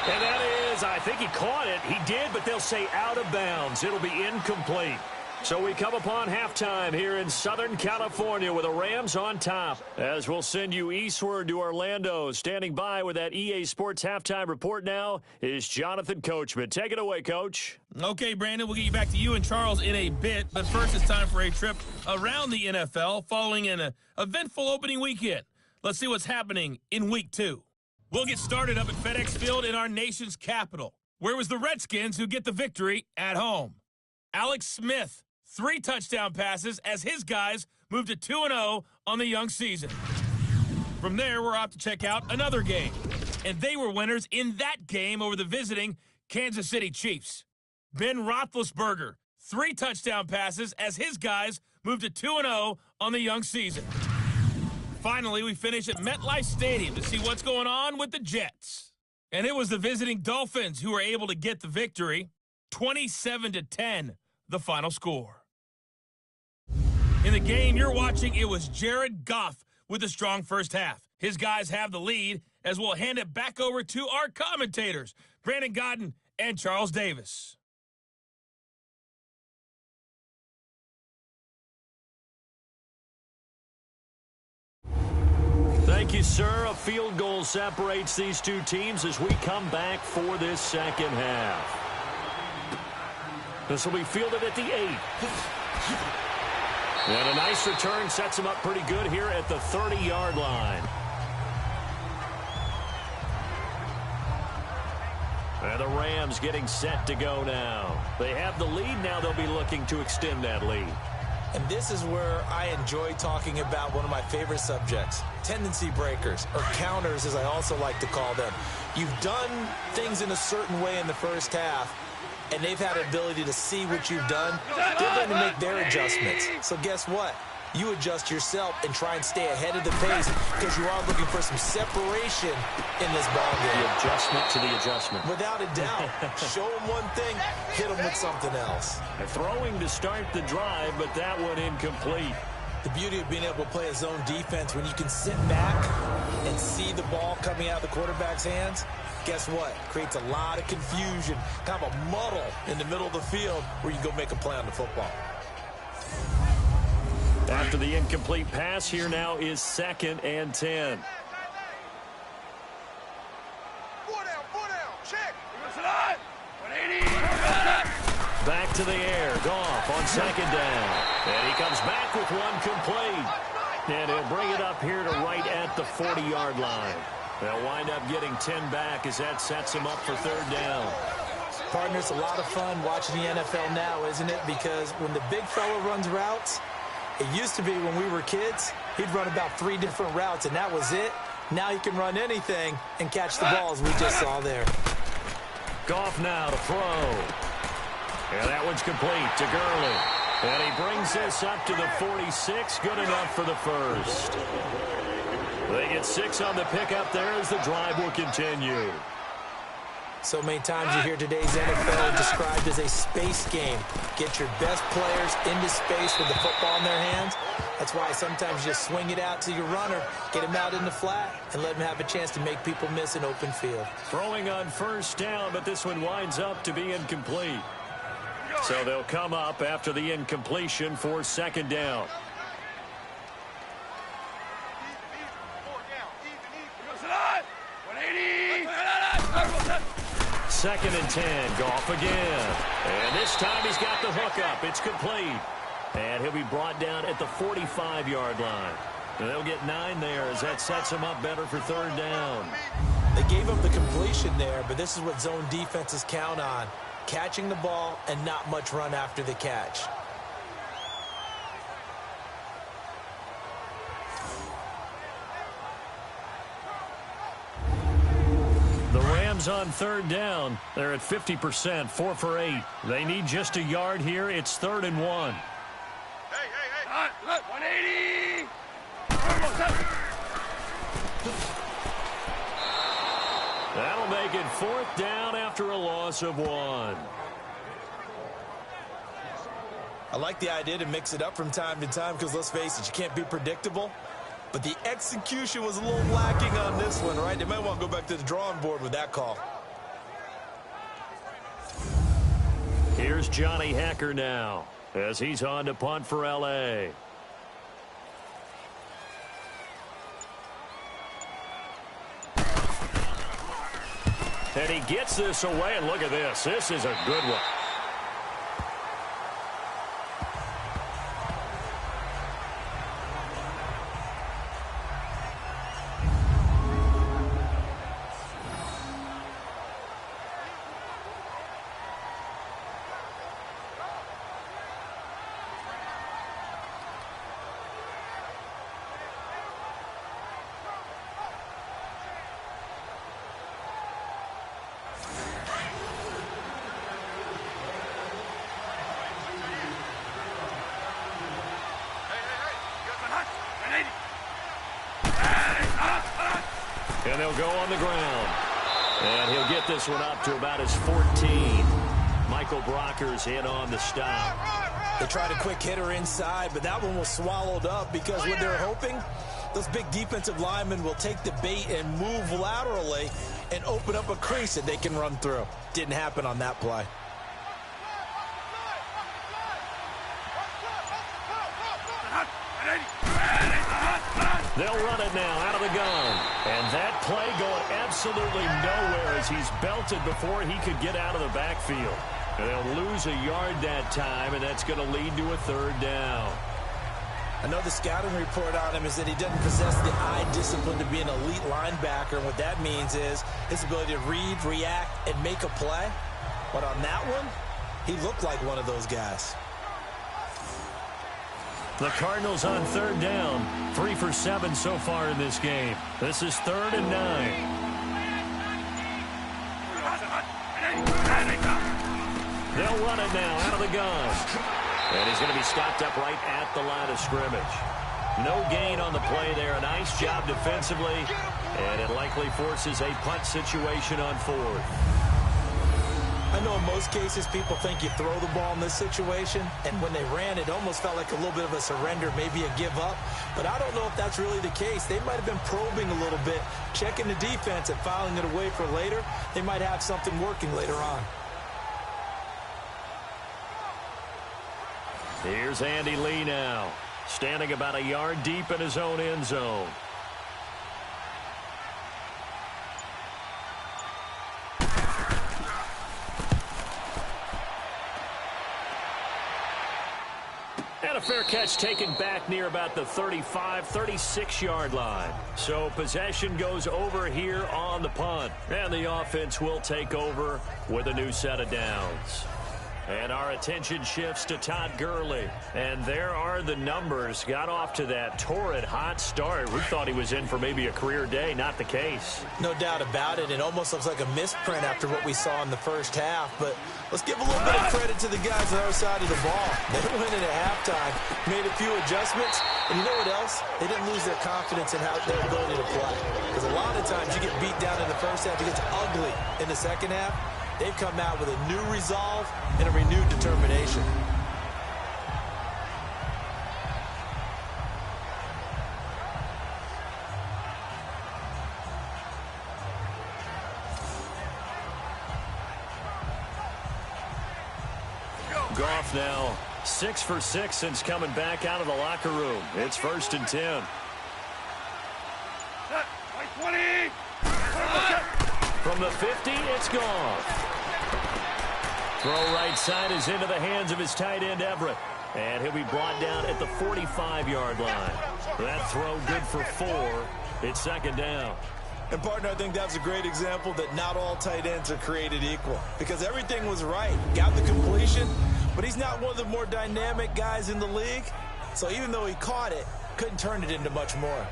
And that is, I think he caught it. He did, but they'll say out of bounds. It'll be incomplete. So we come upon halftime here in Southern California with the Rams on top. As we'll send you eastward to Orlando. Standing by with that EA Sports halftime report now is Jonathan Coachman. Take it away, Coach. Okay, Brandon, we'll get you back to you and Charles in a bit. But first, it's time for a trip around the NFL following an eventful opening weekend. Let's see what's happening in Week 2. We'll get started up at FedEx Field in our nation's capital, where it was the Redskins who get the victory at home. Alex Smith, 3 touchdown passes as his guys moved to 2-0 on the young season. From there, we're off to check out another game, and they were winners in that game over the visiting Kansas City Chiefs. Ben Roethlisberger, 3 touchdown passes as his guys moved to 2-0 on the young season. Finally, we finish at MetLife Stadium to see what's going on with the Jets. And it was the visiting Dolphins who were able to get the victory, 27-10, the final score. In the game you're watching, it was Jared Goff with a strong first half. His guys have the lead as we'll hand it back over to our commentators, Brandon Godden and Charles Davis. Thank you, sir. A field goal separates these two teams as we come back for this second half. This will be fielded at the 8. And a nice return sets him up pretty good here at the 30-yard line. And the Rams getting set to go now. They have the lead. Now they'll be looking to extend that lead. And this is where I enjoy talking about one of my favorite subjects, tendency breakers, or counters as I also like to call them. You've done things in a certain way in the first half, and they've had an ability to see what you've done. They're going to make their adjustments. So guess what? You adjust yourself and try and stay ahead of the pace because you are looking for some separation in this ballgame. The adjustment to the adjustment. Without a doubt. Show them one thing, hit them with something else. They're throwing to start the drive, but that one incomplete. The beauty of being able to play a zone defense when you can sit back and see the ball coming out of the quarterback's hands, guess what? Creates a lot of confusion, kind of a muddle in the middle of the field where you can go make a play on the football. After the incomplete pass, here now is 2nd and 10. Check. 180. Back to the air. Goff on 2nd down. And he comes back with one complete. And he'll bring it up here to right at the 40-yard line. They'll wind up getting 10 back as that sets him up for 3rd down. Partner, it's a lot of fun watching the NFL now, isn't it? Because when the big fella runs routes, it used to be when we were kids, he'd run about 3 different routes, and that was it. Now he can run anything and catch the balls we just saw there. Goff now to throw. And that one's complete to Gurley. And he brings this up to the 46. Good enough for the first. They get 6 on the pickup there as the drive will continue. So many times you hear today's NFL described as a space game. Get your best players into space with the football in their hands. That's why sometimes you just swing it out to your runner, get him out in the flat, and let him have a chance to make people miss an open field. Throwing on 1st down, but this one winds up to be incomplete. So they'll come up after the incompletion for 2nd down. Second and 10, Goff again. And this time he's got the hook up. It's complete. And he'll be brought down at the 45-yard line. And they'll get 9 there as that sets him up better for 3rd down. They gave up the completion there, but this is what zone defenses count on. Catching the ball and not much run after the catch. The Rams on 3rd down. They're at 50%, 4 for 8. They need just a yard here. It's 3rd and 1. Hey. 180. That'll make it 4th down after a long loss of 1. I like the idea to mix it up from time to time because, let's face it, you can't be predictable. But the execution was a little lacking on this one, right? They might want to go back to the drawing board with that call. Here's Johnny Hacker now as he's on to punt for L.A. And he gets this away, and look at this. This is a good one. And they'll go on the ground. And he'll get this one up to about his 14. Michael Brocker's in on the stop. They tried a quick hitter inside, but that one was swallowed up because what they're hoping, those big defensive linemen will take the bait and move laterally and open up a crease that they can run through. Didn't happen on that play. They'll run it now out of the gun. And that play going absolutely nowhere as he's belted before he could get out of the backfield. And they'll lose a yard that time, and that's going to lead to a 3rd down. I know the scouting report on him is that he doesn't possess the eye discipline to be an elite linebacker. And what that means is his ability to read, react, and make a play. But on that one, he looked like one of those guys. The Cardinals on 3rd down. 3 for 7 so far in this game. This is 3rd and 9. They'll run it now out of the gun. And he's going to be stopped up right at the line of scrimmage. No gain on the play there. A nice job defensively. And it likely forces a punt situation on 4th. I know in most cases people think you throw the ball in this situation, and when they ran, it almost felt like a little bit of a surrender, maybe a give up. But I don't know if that's really the case. They might have been probing a little bit, checking the defense and filing it away for later. They might have something working later on. Here's Andy Lee now, standing about a yard deep in his own end zone. And a fair catch taken back near about the 35, 36-yard line. So possession goes over here on the punt. And the offense will take over with a new set of downs. And our attention shifts to Todd Gurley. And there are the numbers. Got off to that torrid hot start. We thought he was in for maybe a career day. Not the case. No doubt about it. It almost looks like a misprint after what we saw in the first half. But let's give a little bit of credit to the guys on the other side of the ball. They went in at halftime, made a few adjustments. And you know what else? They didn't lose their confidence in their ability to play. Because a lot of times you get beat down in the first half. It gets ugly in the second half. They've come out with a new resolve and a renewed determination. Goff now 6 for 6 since coming back out of the locker room. It's 1st and 10. 20. From the 50, it's Goff. Throw right side is into the hands of his tight end, Everett. And he'll be brought down at the 45-yard line. That throw good for 4. It's 2nd down. And, partner, I think that's a great example that not all tight ends are created equal. Because everything was right. Got the completion, but he's not one of the more dynamic guys in the league. So even though he caught it, couldn't turn it into much more.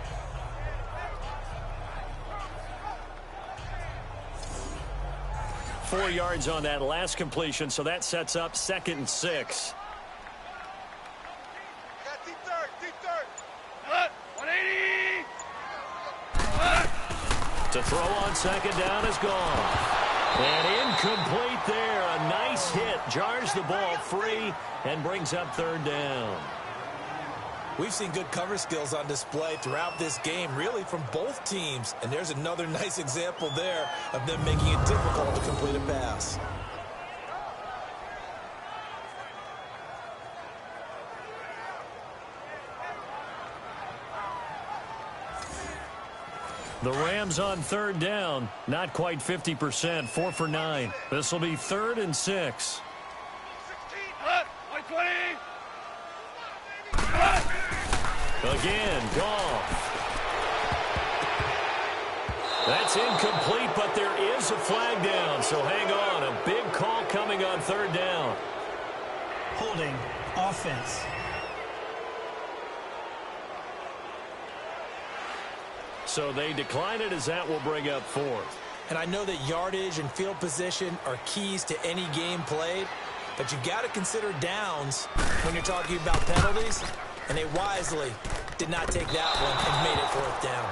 Four yards on that last completion, so that sets up 2nd and 6. Deep third. 180. To throw on 2nd down is gone. And incomplete hit jars the ball free and brings up third down. We've seen good cover skills on display throughout this game, really from both teams. And there's another nice example there of them making it difficult to complete a pass. The Rams on third down, not quite 50%, 4 for 9. This will be 3rd and 6. 20. Again, Goff. That's incomplete, but there is a flag down, so hang on. A big call coming on third down. Holding offense. So they decline it as that will bring up 4th. And I know that yardage and field position are keys to any game played, but you've got to consider downs when you're talking about penalties, and they wisely did not take that one and made it 4th down.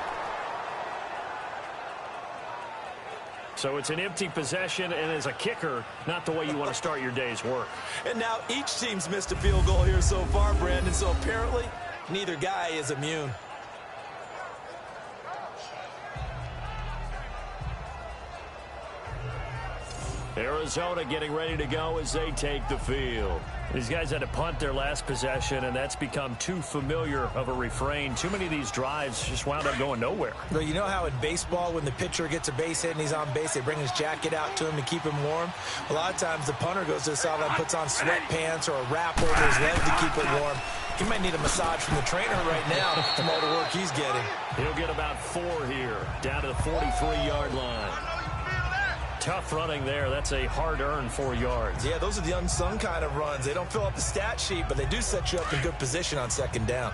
So it's an empty possession, and as a kicker, not the way you want to start your day's work. And now each team's missed a field goal here so far, Brandon, so apparently neither guy is immune. Arizona getting ready to go as they take the field. These guys had to punt their last possession, and that's become too familiar of a refrain. Too many of these drives just wound up going nowhere. Well, you know how in baseball, when the pitcher gets a base hit and he's on base, they bring his jacket out to him to keep him warm? A lot of times the punter goes to the sideline, puts on sweatpants or a wrap over his leg to keep it warm. He might need a massage from the trainer right now from all the work he's getting. He'll get about 4 here, down to the 43-yard line. Tough running there. That's a hard-earned 4 yards. Yeah, those are the unsung kind of runs. They don't fill up the stat sheet, but they do set you up in good position on second down.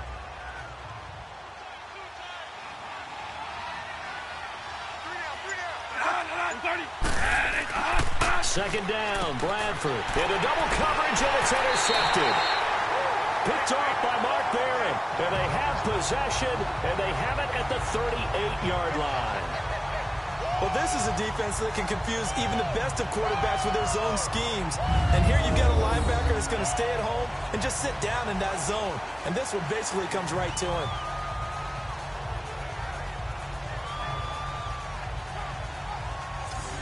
Second down, Bradford. Into double coverage, and it's intercepted. Picked off by Mark Barron. And they have possession, and they have it at the 38-yard line. Well, this is a defense that can confuse even the best of quarterbacks with their zone schemes. And here you've got a linebacker that's going to stay at home and just sit down in that zone. And this one basically comes right to him.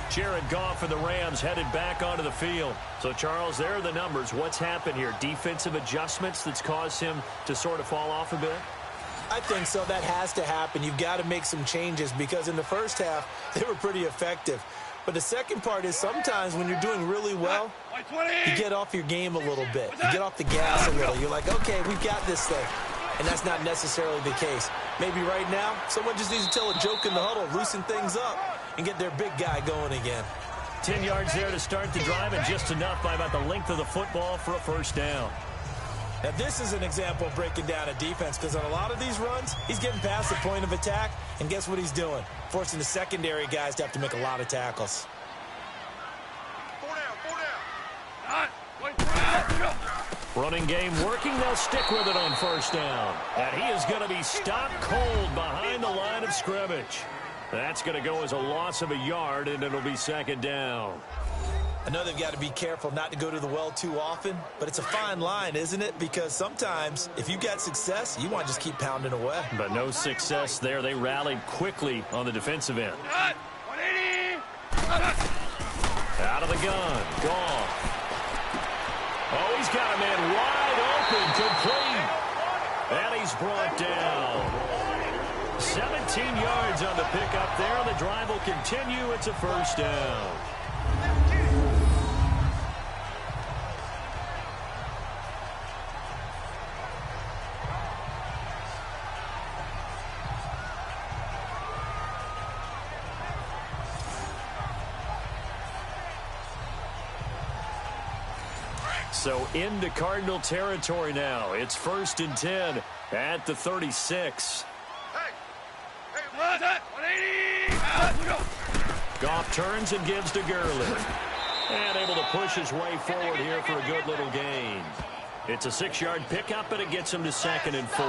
Jared Goff and the Rams headed back onto the field. So, Charles, there are the numbers. What's happened here? Defensive adjustments that's caused him to sort of fall off a bit? I think so. That has to happen. You've got to make some changes because in the first half, they were pretty effective. But the second part is sometimes when you're doing really well, you get off your game a little bit. You get off the gas a little. You're like, okay, we've got this thing. And that's not necessarily the case. Maybe right now, someone just needs to tell a joke in the huddle, loosen things up, and get their big guy going again. 10 yards there to start the drive, and just enough by about the length of the football for a first down. Now, this is an example of breaking down a defense because on a lot of these runs, he's getting past the point of attack, and guess what he's doing? Forcing the secondary guys to have to make a lot of tackles. 4 down. Running game working. They'll stick with it on first down. And he is going to be stopped cold behind the line of scrimmage. That's going to go as a loss of a yard, and it'll be second down. I know they've got to be careful not to go to the well too often, but it's a fine line, isn't it? Because sometimes if you've got success, you want to just keep pounding away. But no success there. They rallied quickly on the defensive end. 180. Out of the gun. Gone. Oh, he's got a man wide open, complete. And he's brought down. 17 yards on the pickup there. The drive will continue. It's a first down. So into Cardinal territory now. It's 1st and 10 at the 36. Hey, 180. Goff turns and gives to Gurley. And able to push his way forward here for a good little gain. It's a 6-yard pickup, and it gets him to 2nd and 4.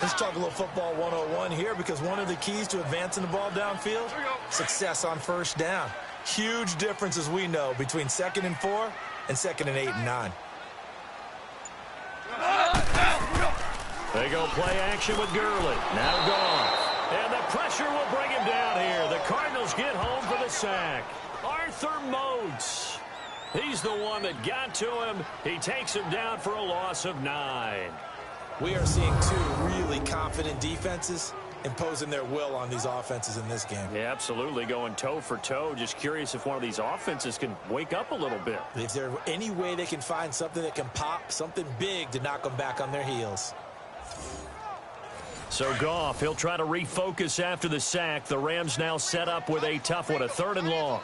Let's talk a little football 101 here because one of the keys to advancing the ball downfield, success on first down. Huge difference, as we know, between 2nd and 4 and 2nd and 8 and 9. They go play action with Gurley. Now Goff. And the pressure will bring him down here. The Cardinals get home for the sack. Arthur Moats. He's the one that got to him. He takes him down for a loss of 9. We are seeing two really confident defenses imposing their will on these offenses in this game. Yeah, absolutely, going toe for toe. Just curious if one of these offenses can wake up a little bit. If there's any way they can find something that can pop, something big to knock them back on their heels. So Goff, he'll try to refocus after the sack. The Rams now set up with a tough one, a 3rd and long.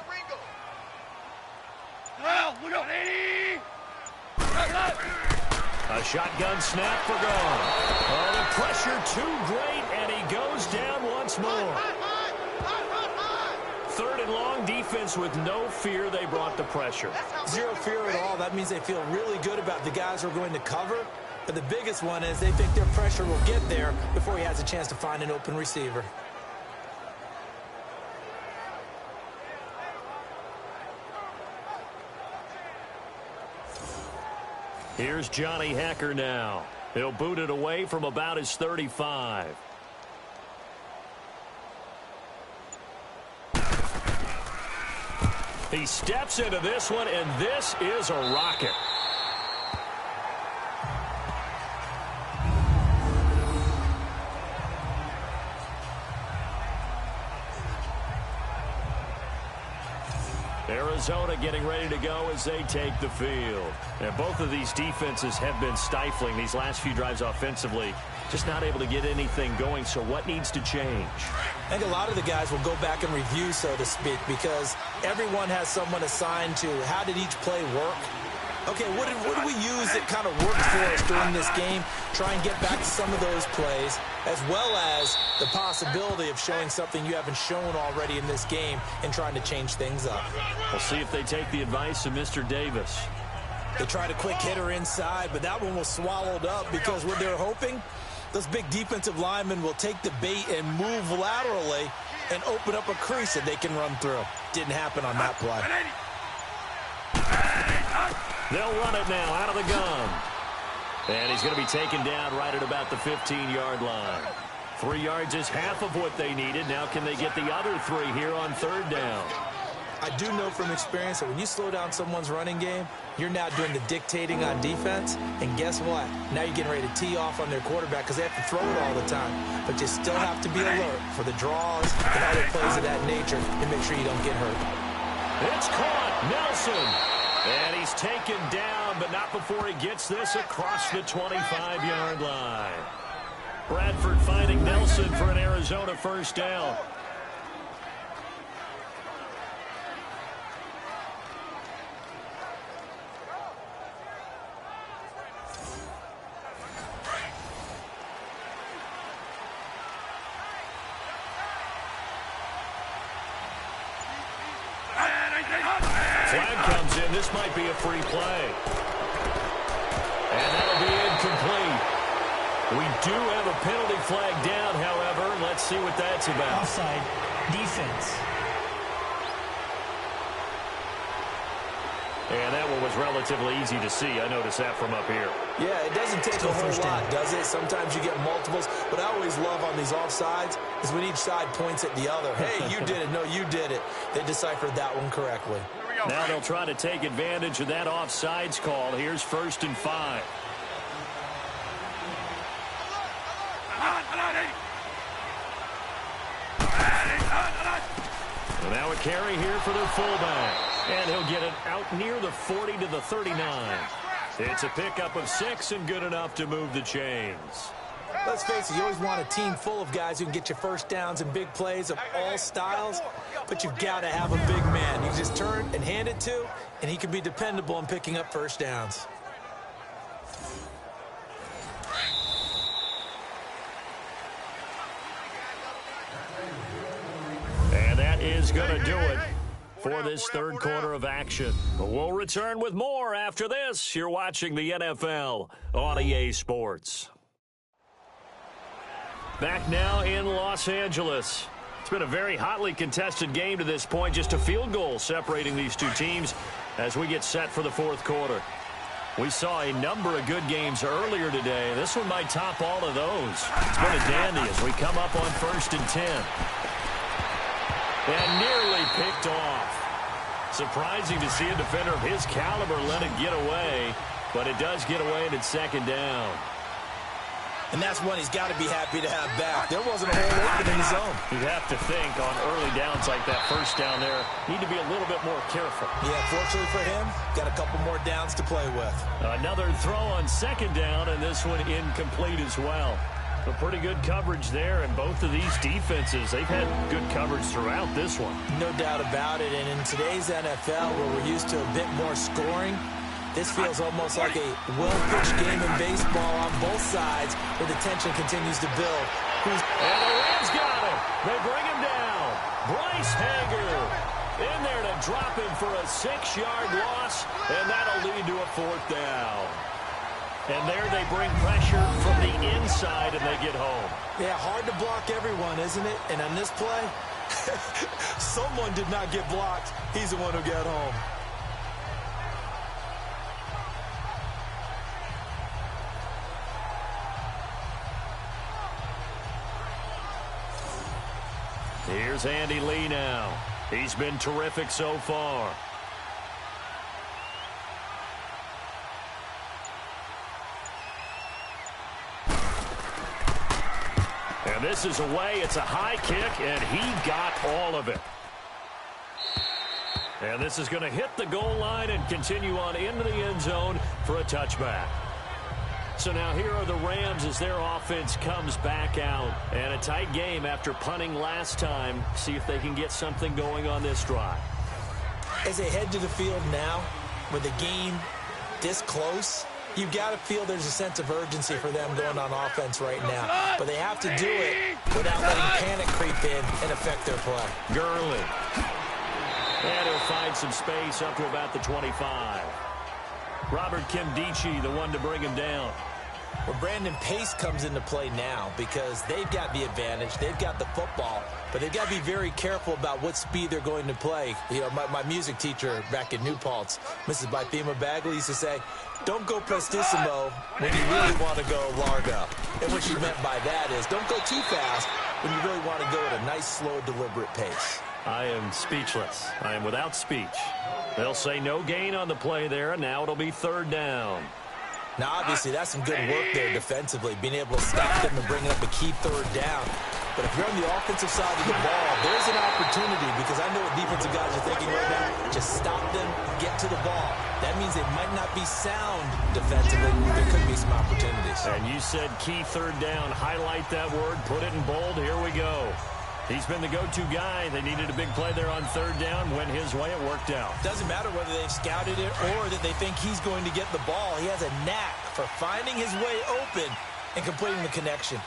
A shotgun snap for Goff. Oh, the pressure too great, and he goes down once more. 3rd and long, defense with no fear. They brought the pressure. Zero fear at all. That means they feel really good about the guys who are going to cover. But the biggest one is they think their pressure will get there before he has a chance to find an open receiver. Here's Johnny Hacker now. He'll boot it away from about his 35. He steps into this one, and this is a rocket. Arizona getting ready to go as they take the field. And both of these defenses have been stifling these last few drives offensively. Just not able to get anything going, so what needs to change? I think a lot of the guys will go back and review, so to speak, because everyone has someone assigned to how did each play work. Okay, what did we use that kind of worked for us during this game? Try and get back to some of those plays, as well as the possibility of showing something you haven't shown already in this game and trying to change things up. We'll see if they take the advice of Mr. Davis. They tried a quick hitter inside, but that one was swallowed up because what they're hoping, those big defensive linemen will take the bait and move laterally and open up a crease that they can run through. Didn't happen on that play. They'll run it now out of the gun. And he's going to be taken down right at about the 15-yard line. 3 yards is half of what they needed. Now can they get the other 3 here on 3rd down? I do know from experience that when you slow down someone's running game, you're now doing the dictating on defense. And guess what? Now you're getting ready to tee off on their quarterback because they have to throw it all the time. But you still have to be alert for the draws and other plays of that nature to make sure you don't get hurt. It's caught. Nelson. And he's taken down, but not before he gets this across the 25-yard line. Bradford finding Nelson for an Arizona 1st down. Flag comes in. This might be a free play. And that'll be incomplete. We do have a penalty flag down, however. Let's see what that's about. Offside defense. And that one was relatively easy to see. I noticed that from up here. Yeah, it doesn't take a whole lot, does it? Sometimes you get multiples. What I always love on these offsides is when each side points at the other. Hey, you did it. No, you did it. They deciphered that one correctly. Now they'll try to take advantage of that offsides call. Here's 1st and 5. And now a carry here for their fullback. And he'll get it out near the 40 to the 39. It's a pickup of 6 and good enough to move the chains. Let's face it, you always want a team full of guys who can get you first downs and big plays of all styles, but you've got to have a big man. You just turn and hand it to, and he can be dependable in picking up first downs. And that is going to do it for this 3rd quarter of action. We'll return with more after this. You're watching the NFL on EA Sports. Back now in Los Angeles. been a very hotly contested game to this point. Just a field goal separating these two teams as we get set for the fourth quarter. We saw a number of good games earlier today. This one might top all of those. It's been a dandy as we come up on 1st and 10. And nearly picked off. Surprising to see a defender of his caliber let it get away, but it does get away and it's 2nd down. And that's one he's got to be happy to have back. There wasn't a hole open in his own. You'd have to think on early downs like that, first down there, need to be a little bit more careful. Yeah, fortunately for him, got a couple more downs to play with. Another throw on 2nd down, and this one incomplete as well. But pretty good coverage there, and both of these defenses, they've had good coverage throughout this one. No doubt about it, and in today's NFL, where we're used to a bit more scoring, this feels almost like a well-pitched game in baseball on both sides, where the tension continues to build. And the Rams got him. They bring him down. Bryce Hager in there to drop him for a 6-yard loss, and that'll lead to a 4th down. And there they bring pressure from the inside, and they get home. Yeah, hard to block everyone, isn't it? And on this play, someone did not get blocked. He's the one who got home. Here's Andy Lee now. He's been terrific so far. And this is away. It's a high kick, and he got all of it. And this is going to hit the goal line and continue on into the end zone for a touchback. So now here are the Rams as their offense comes back out. And a tight game after punting last time. See if they can get something going on this drive. As they head to the field now, with the game this close, you've got to feel there's a sense of urgency for them going on offense right now. But they have to do it without letting panic creep in and affect their play. Gurley. And he'll find some space up to about the 25. Robert Kimdichie, the one to bring him down. Well, Brandon, pace comes into play now because they've got the advantage. They've got the football, but they've got to be very careful about what speed they're going to play. You know, my music teacher back in New Paltz, Mrs. Bythema Bagley, used to say, don't go prestissimo when you really want to go largo. And what she meant by that is don't go too fast when you really want to go at a nice, slow, deliberate pace. I am speechless. I am without speech. They'll say no gain on the play there, and now it'll be 3rd down. Now, obviously, that's some good work there defensively, being able to stop them and bring up a key 3rd down. But if you're on the offensive side of the ball, there's an opportunity because I know what defensive guys are thinking right now. Just stop them, get to the ball. That means they might not be sound defensively. There could be some opportunities. And you said key 3rd down. Highlight that word. Put it in bold. Here we go. He's been the go-to guy. They needed a big play there on 3rd down. Went his way. It worked out. Doesn't matter whether they've scouted it or that they think he's going to get the ball. He has a knack for finding his way open and completing the connection.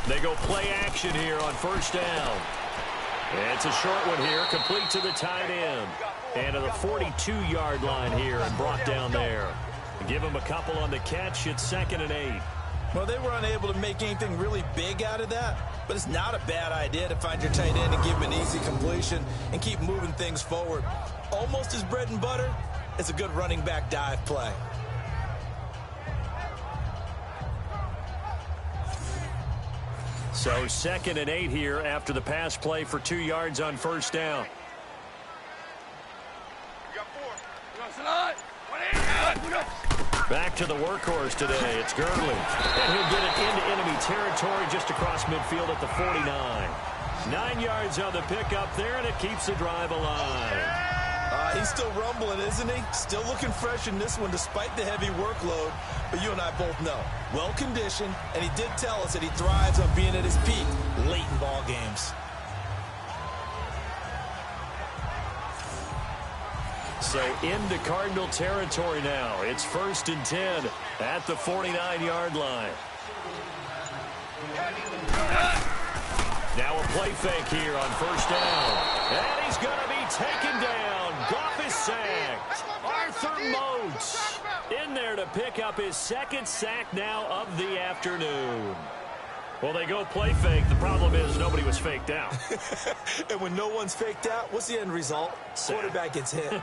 They go play action here on 1st down. It's a short one here, complete to the tight end. And to the 42-yard line here and brought down there. Give him a couple on the catch. It's 2nd and 8. Well, they were unable to make anything really big out of that, but it's not a bad idea to find your tight end and give him an easy completion and keep moving things forward. Almost as bread and butter as a good running back dive play. So 2nd and 8 here after the pass play for 2 yards on 1st down. Back to the workhorse today. It's Gurley. And he'll get it into enemy territory just across midfield at the 49. 9 yards on the pickup there, and it keeps the drive alive. He's still rumbling, isn't he? Still looking fresh in this one despite the heavy workload. But you and I both know, well-conditioned, and he did tell us that he thrives on being at his peak late in ball games. So into Cardinal territory now. It's 1st and 10 at the 49-yard line. Now a play fake here on 1st down. And he's going to be taken down. Goff is sacked. Arthur Moats in there to pick up his 2nd sack now of the afternoon. Well, they go play fake. The problem is nobody was faked out. And when no one's faked out, what's the end result? Quarterback gets hit.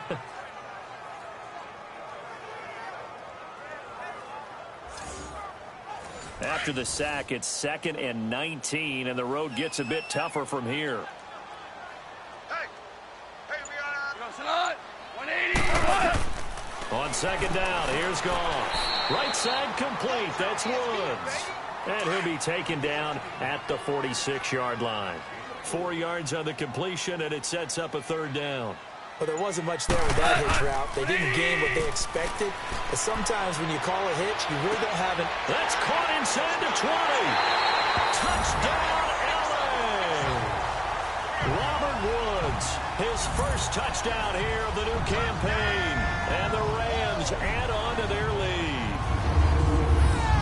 After the sack, it's 2nd and 19, and the road gets a bit tougher from here. Hey, we got 180. On 2nd down, here's Goff. Right side complete. That's Woods. And he'll be taken down at the 46-yard line. 4 yards on the completion, and it sets up a 3rd down. Well, there wasn't much there with that hitch route. They didn't gain what they expected. But sometimes when you call a hitch, you really don't have an... That's caught inside the 20. Touchdown, LA! Robert Woods, his first touchdown here of the new campaign. And the Rams add on to their lead.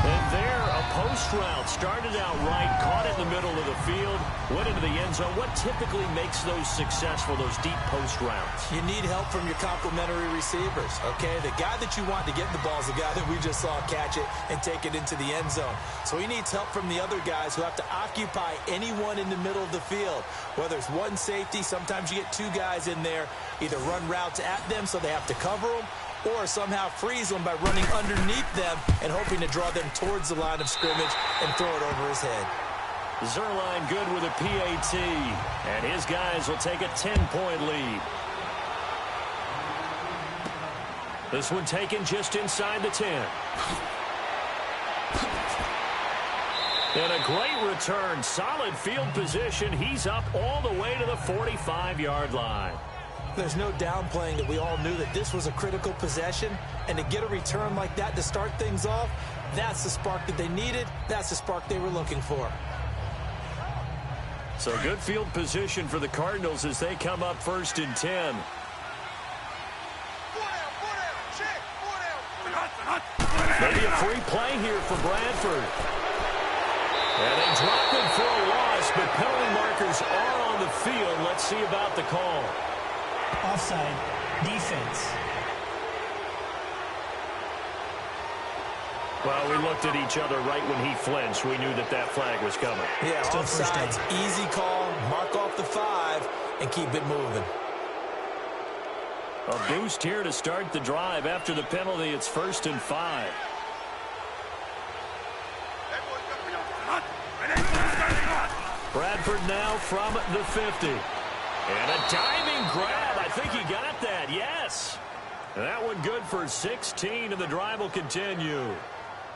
And there, a post route started out right, caught in the middle of the field, went into the end zone. What typically makes those successful, those deep post routes? You need help from your complementary receivers, okay? The guy that you want to get the ball is the guy that we just saw catch it and take it into the end zone. So he needs help from the other guys who have to occupy anyone in the middle of the field. Whether it's one safety, sometimes you get 2 guys in there, either run routes at them so they have to cover them, or somehow freeze them by running underneath them and hoping to draw them towards the line of scrimmage and throw it over his head. Zerline good with a PAT, and his guys will take a 10-point lead. This one taken just inside the 10. And a great return, solid field position. He's up all the way to the 45-yard line. There's no downplaying that we all knew that this was a critical possession, and to get a return like that to start things off, that's the spark that they needed. That's the spark they were looking for. So good field position for the Cardinals as they come up 1st and 10. Maybe a free play here for Bradford. And they drop him for a loss, but penalty markers are on the field. Let's see about the call. Offside. Defense. Well, we looked at each other right when he flinched. We knew that that flag was coming. Yeah, Still first down. offsides, easy call, mark off the 5, and keep it moving. A boost here to start the drive. After the penalty, it's 1st and 5. Bradford now from the 50. And a diving grab. I think he got that. Yes. And that one good for 16, and the drive will continue.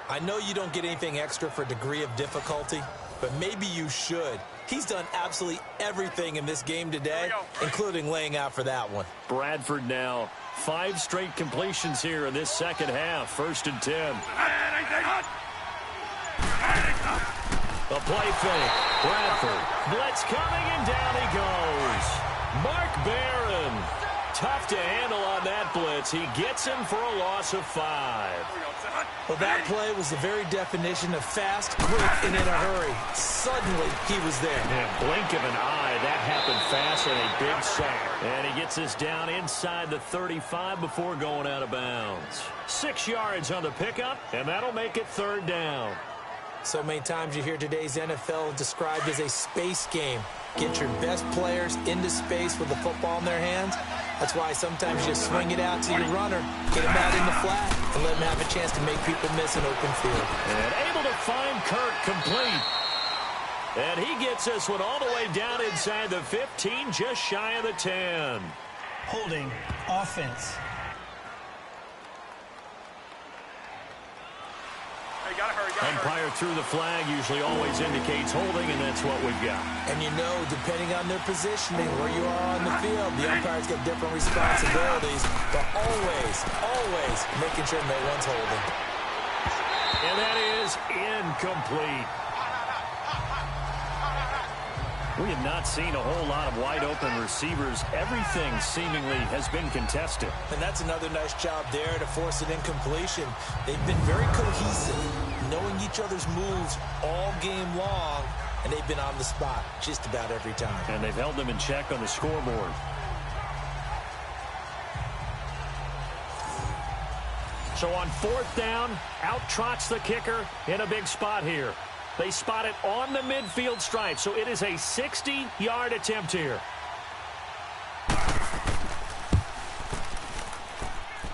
I know you don't get anything extra for degree of difficulty, but maybe you should. He's done absolutely everything in this game today, including laying out for that one. Bradford now 5 straight completions here in this second half. 1st and 10. A play fake. Bradford. Blitz coming, and down he goes. Mark Barron. Tough to handle on that blitz. He gets him for a loss of 5. Well, that play was the very definition of fast, quick, and in a hurry. Suddenly, he was there. And blink of an eye, that happened fast and a big sack. And he gets us down inside the 35 before going out of bounds. 6 yards on the pickup, and that'll make it 3rd down. So many times you hear today's NFL described as a space game. Get your best players into space with the football in their hands. That's why sometimes you just swing it out to your runner, get him out in the flat, and let him have a chance to make people miss an open field. And able to find Kirk complete. And he gets this one all the way down inside the 15, just shy of the 10. Holding. Offense. Umpire threw the flag, usually always indicates holding, and that's what we've got. And you know, depending on their positioning, where you are on the field, the umpires get different responsibilities, but always making sure no one's holding. And that is incomplete. We have not seen a whole lot of wide-open receivers. Everything seemingly has been contested. And that's another nice job there to force an incompletion. They've been very cohesive, knowing each other's moves all game long, and they've been on the spot just about every time. And they've held them in check on the scoreboard. So on 4th down, out trots the kicker in a big spot here. They spot it on the midfield stripe, so it is a 60-yard attempt here.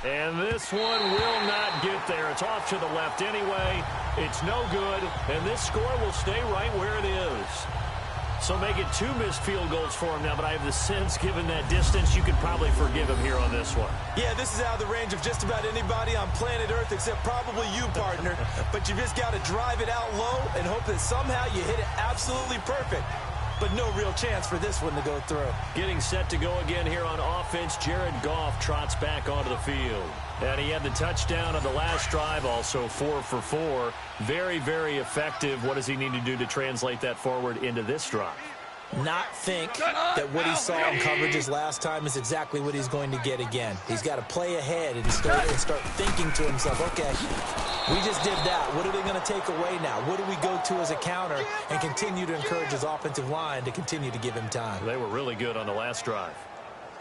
And this one will not get there. It's off to the left anyway. It's no good, and this score will stay right where it is. So make it 2 missed field goals for him now, but I have the sense, given that distance, you could probably forgive him here on this one. Yeah, this is out of the range of just about anybody on planet Earth except probably you, partner. But you just got to drive it out low and hope that somehow you hit it absolutely perfect. But no real chance for this one to go through. Getting set to go again here on offense, Jared Goff trots back onto the field. And he had the touchdown on the last drive, also 4 for 4. Very, very effective. What does he need to do to translate that forward into this drive? Not think that what he saw in coverages last time is exactly what he's going to get again. He's got to play ahead and start thinking to himself, okay, we just did that. What are they going to take away now? What do we go to as a counter? And continue to encourage his offensive line to continue to give him time. They were really good on the last drive.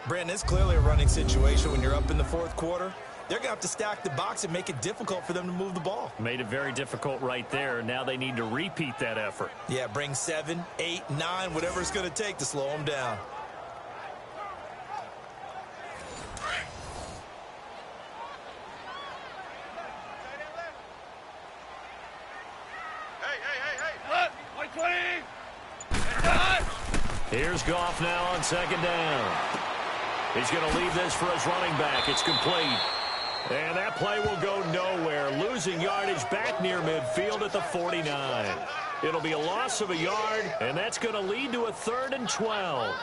Brandon, it's clearly a running situation when you're up in the fourth quarter. They're going to have to stack the box and make it difficult for them to move the ball. Made it very difficult right there. Now they need to repeat that effort. Yeah, bring 7, 8, 9, whatever it's going to take to slow them down. Here's Goff now on second down. He's going to leave this for his running back. It's complete. And that play will go nowhere. Losing yardage back near midfield at the 49. It'll be a loss of a yard, and that's going to lead to a 3rd and 12.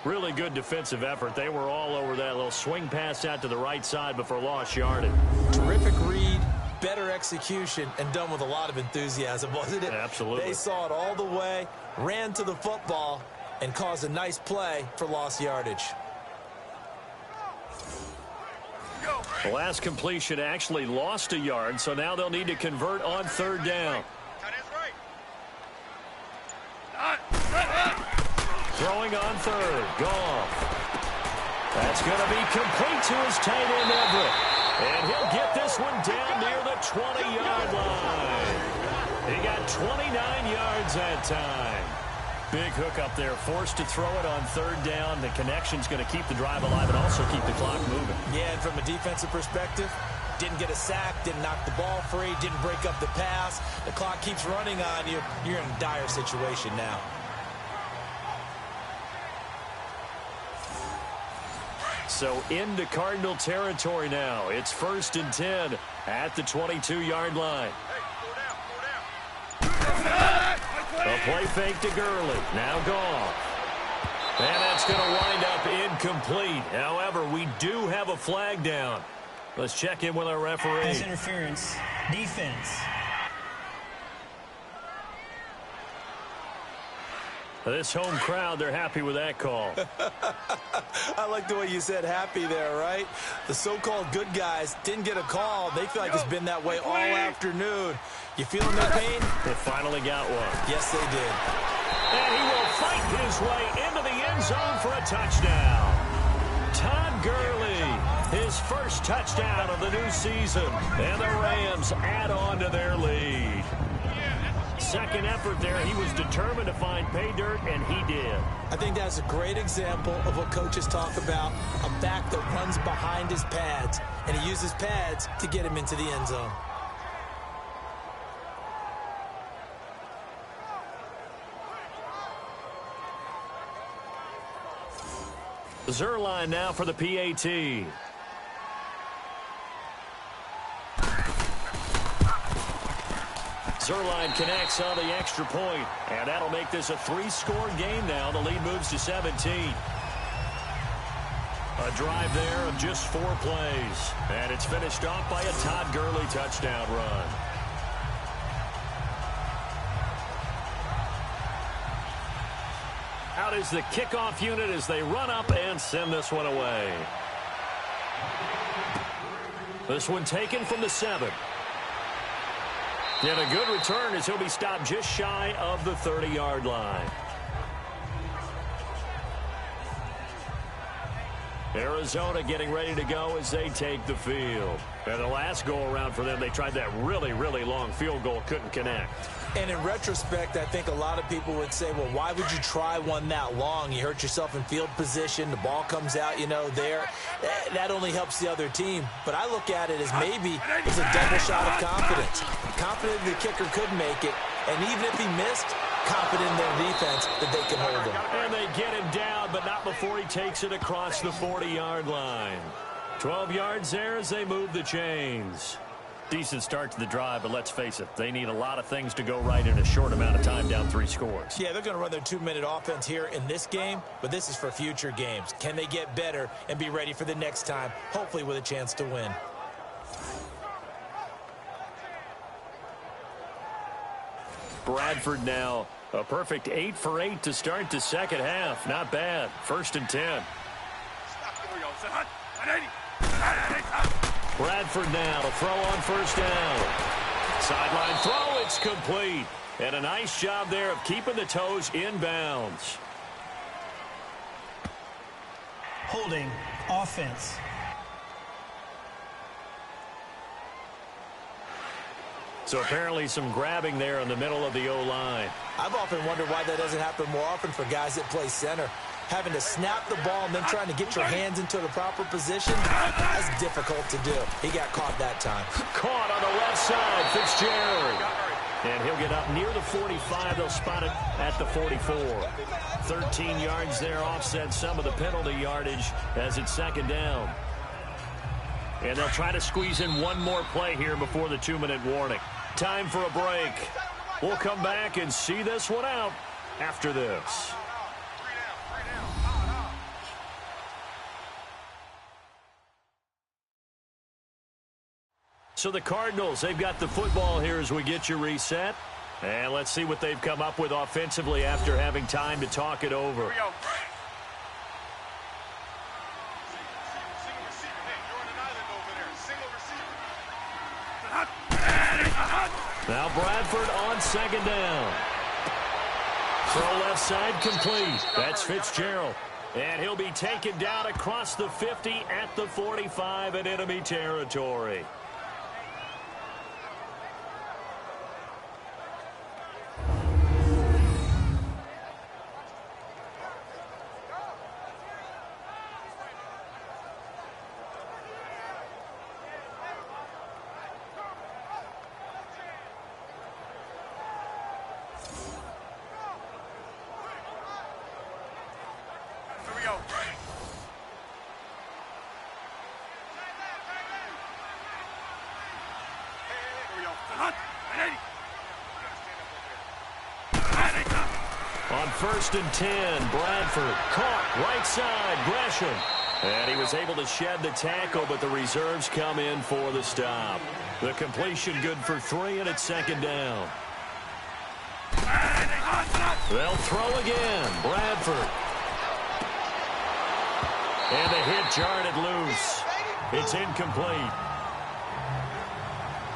Really good defensive effort. They were all over that little swing pass out to the right side before lost yardage. Terrific read, better execution, and done with a lot of enthusiasm, wasn't it? Absolutely. They saw it all the way, ran to the football, and caused a nice play for lost yardage. The last completion actually lost a yard, so now they'll need to convert on 3rd down. Throwing on 3rd. Goff. That's going to be complete to his tight end, Everett. And he'll get this one down near the 20-yard line. He got 29 yards that time. Big hook up there, forced to throw it on 3rd down. The connection's going to keep the drive alive and also keep the clock moving. Yeah, and from a defensive perspective, didn't get a sack, didn't knock the ball free, didn't break up the pass. The clock keeps running on you. You're in a dire situation now. So into Cardinal territory now. It's 1st and 10 at the 22-yard line. A play fake to Gurley. Now Goff. And that's going to wind up incomplete. However, we do have a flag down. Let's check in with our referee. Pass interference. Defense. This home crowd, they're happy with that call. I like the way you said happy there, right? The so-called good guys didn't get a call. They feel like it's been that way all afternoon. You feeling their pain? They finally got one. Yes, they did. And he will fight his way into the end zone for a touchdown. Todd Gurley, his first touchdown of the new season. And the Rams add on to their lead. Second effort there, he was determined to find pay dirt, and he did. I think that's a great example of what coaches talk about, a back that runs behind his pads, and he uses pads to get him into the end zone. Zerline now for the PAT. Zerline connects on the extra point, and that'll make this a 3-score game now. The lead moves to 17. A drive there of just 4 plays, and it's finished off by a Todd Gurley touchdown run. Out is the kickoff unit as they run up and send this one away. This one taken from the 7. And a good return as he'll be stopped just shy of the 30-yard line. Arizona getting ready to go as they take the field. And the last go-around for them, they tried that really, really long field goal, couldn't connect. And in retrospect, I think a lot of people would say, well, why would you try one that long? You hurt yourself in field position. The ball comes out, there. That only helps the other team. But I look at it as maybe it's a double shot of confidence. Confident the kicker could make it. And even if he missed, confident in their defense that they can hold him. And they get him down, but not before he takes it across the 40-yard line. 12 yards there as they move the chains. Decent start to the drive, but let's face it, they need a lot of things to go right in a short amount of time, down 3 scores. Yeah, they're going to run their 2-minute offense here in this game, but this is for future games. Can they get better and be ready for the next time, hopefully with a chance to win? Bradford now a perfect 8 for 8 to start the second half. Not bad. 1st and 10. Bradford now to throw on 1st down. Sideline throw, it's complete. And a nice job there of keeping the toes in bounds. Holding offense. So apparently some grabbing there in the middle of the O-line. I've often wondered why that doesn't happen more often for guys that play center. Having to snap the ball and then trying to get your hands into the proper position, that's difficult to do. He got caught that time. Caught on the left side, Fitzgerald. And he'll get up near the 45. They'll spot it at the 44. 13 yards there, offset some of the penalty yardage as it's 2nd down. And they'll try to squeeze in one more play here before the 2-minute warning. Time for a break. We'll come back and see this one out after this. So the Cardinals, they've got the football here as we get you reset. And let's see what they've come up with offensively after having time to talk it over. Now Bradford on 2nd down. Throw left side complete. That's Fitzgerald. And he'll be taken down across the 50 at the 45 in enemy territory. On 1st and 10, Bradford caught right side, Gresham. And he was able to shed the tackle, but the reserves come in for the stop. The completion good for 3, and it's 2nd down. They'll throw again, Bradford. And the hit jarred it loose. It's incomplete.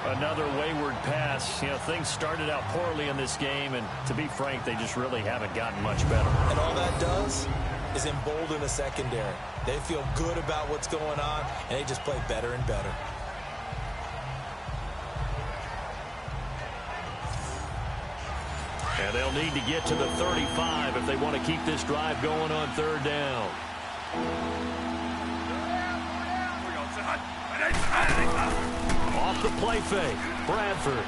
Another wayward pass. Things started out poorly in this game, and to be frank, they just really haven't gotten much better. And all that does is embolden the secondary. They feel good about what's going on, and they just play better and better. And they'll need to get to the 35 if they want to keep this drive going on 3rd down. Off the play fake, Bradford.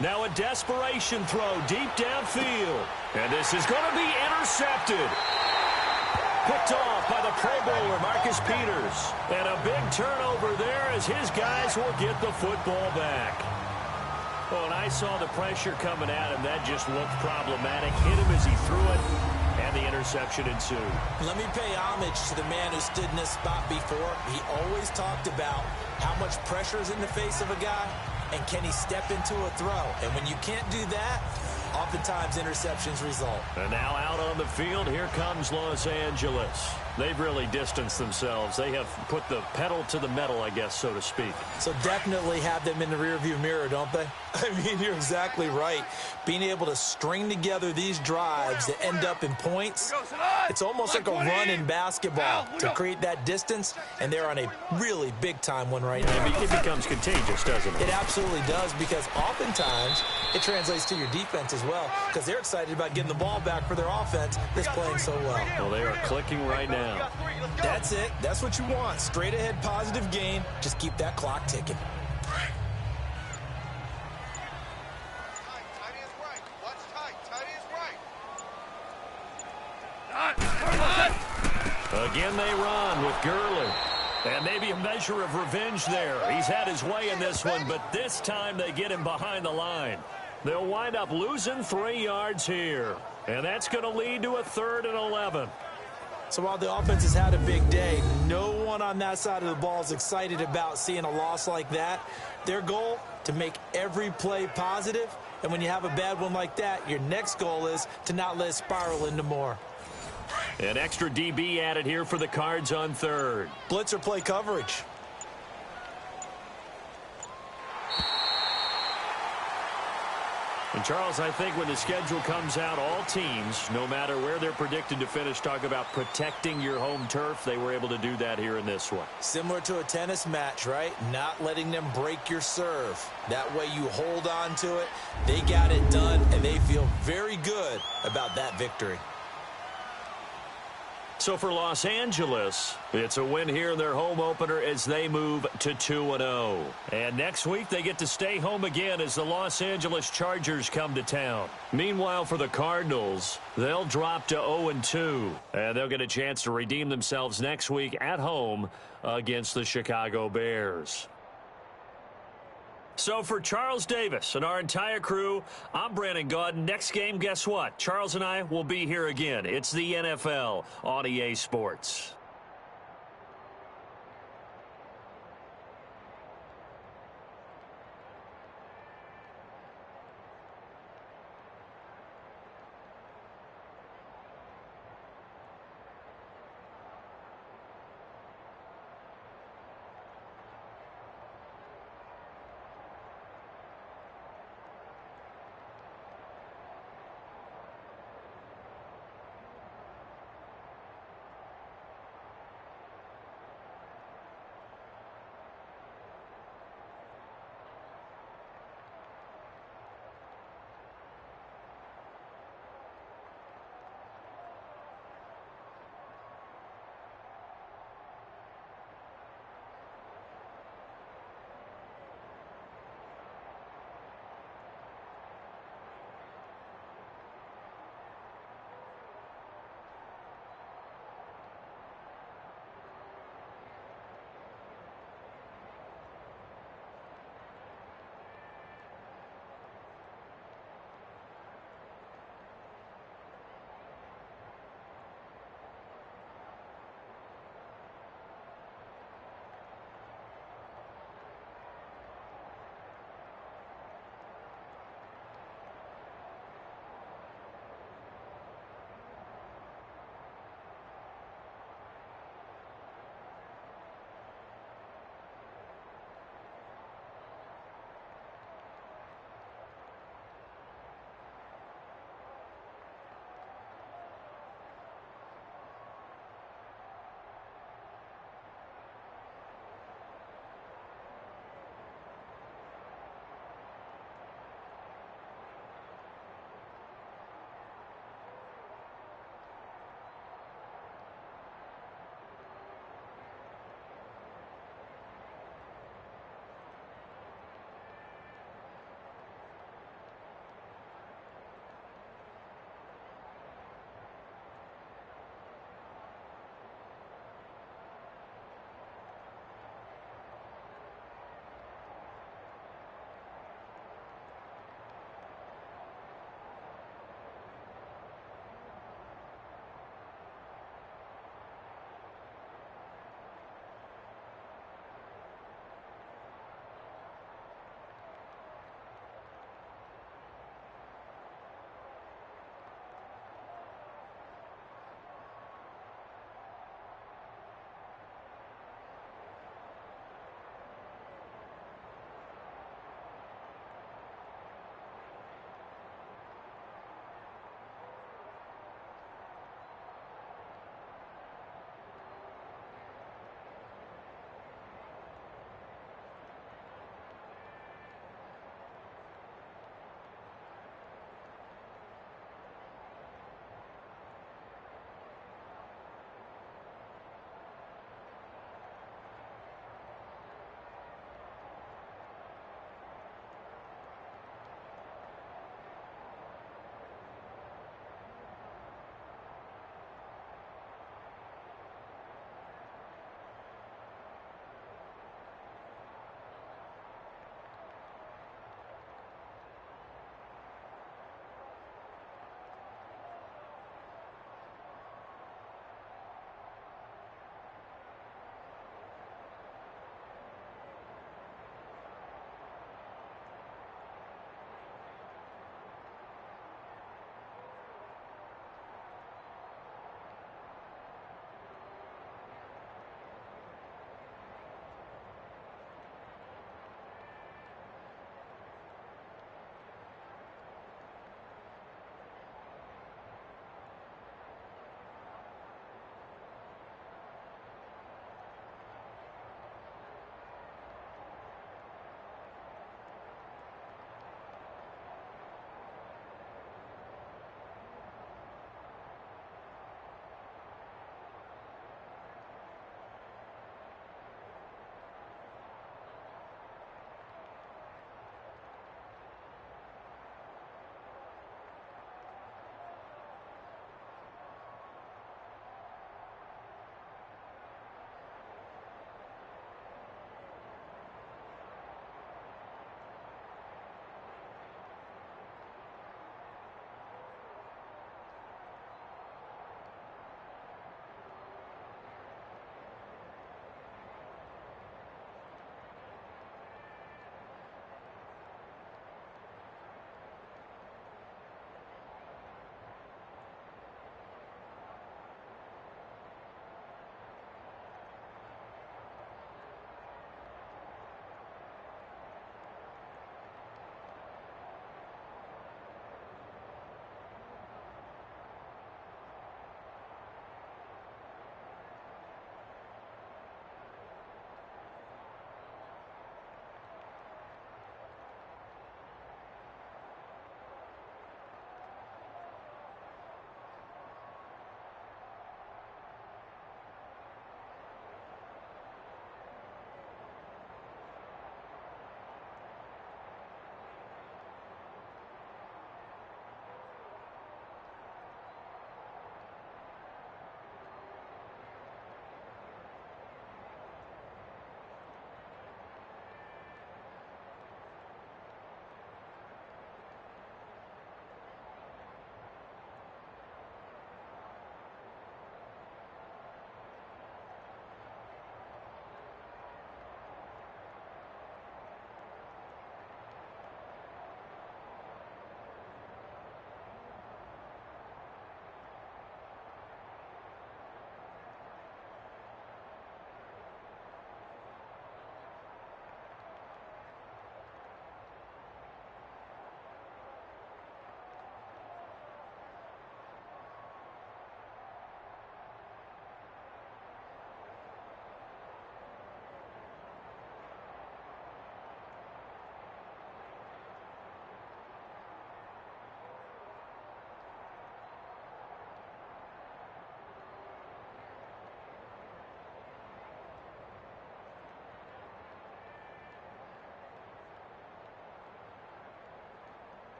Now a desperation throw deep downfield. And this is going to be intercepted. Picked off by the Pro Bowler, Marcus Peters. And a big turnover there as his guys will get the football back. Well, and I saw the pressure coming at him. That just looked problematic. Hit him as he threw it, and the interception ensued. Let me pay homage to the man who stood in this spot before. He always talked about how much pressure is in the face of a guy, and can he step into a throw. And when you can't do that, oftentimes interceptions result. And now out on the field, here comes Los Angeles. They've really distanced themselves. They have put the pedal to the metal, I guess, so to speak. So definitely have them in the rearview mirror, don't they? I mean, you're exactly right. Being able to string together these drives that end up in points, it's almost like a run in basketball to create that distance, and they're on a really big-time one right now. It becomes contagious, doesn't it? It absolutely does, because oftentimes it translates to your defense as well, because they're excited about getting the ball back for their offense that's playing so well. Well, they are clicking right now. That's it. That's what you want. Straight ahead, positive gain. Just keep that clock ticking. Tight is right. Watch tight. Tight is right. Again, they run with Gurley. And maybe a measure of revenge there. He's had his way in this one, but this time they get him behind the line. They'll wind up losing 3 yards here. And that's going to lead to a 3rd and 11. So while the offense has had a big day, no one on that side of the ball is excited about seeing a loss like that. Their goal, to make every play positive. And when you have a bad one like that, your next goal is to not let it spiral into more. An extra DB added here for the Cards on 3rd. Blitzer play coverage. And, Charles, I think when the schedule comes out, all teams, no matter where they're predicted to finish, talk about protecting your home turf. They were able to do that here in this one. Similar to a tennis match, right? Not letting them break your serve. That way you hold on to it. They got it done, and they feel very good about that victory. So for Los Angeles, it's a win here in their home opener as they move to 2-0. And next week, they get to stay home again as the Los Angeles Chargers come to town. Meanwhile, for the Cardinals, they'll drop to 0-2. And they'll get a chance to redeem themselves next week at home against the Chicago Bears. So for Charles Davis and our entire crew, I'm Brandon Gaudin. Next game, guess what? Charles and I will be here again. It's the NFL on EA Sports.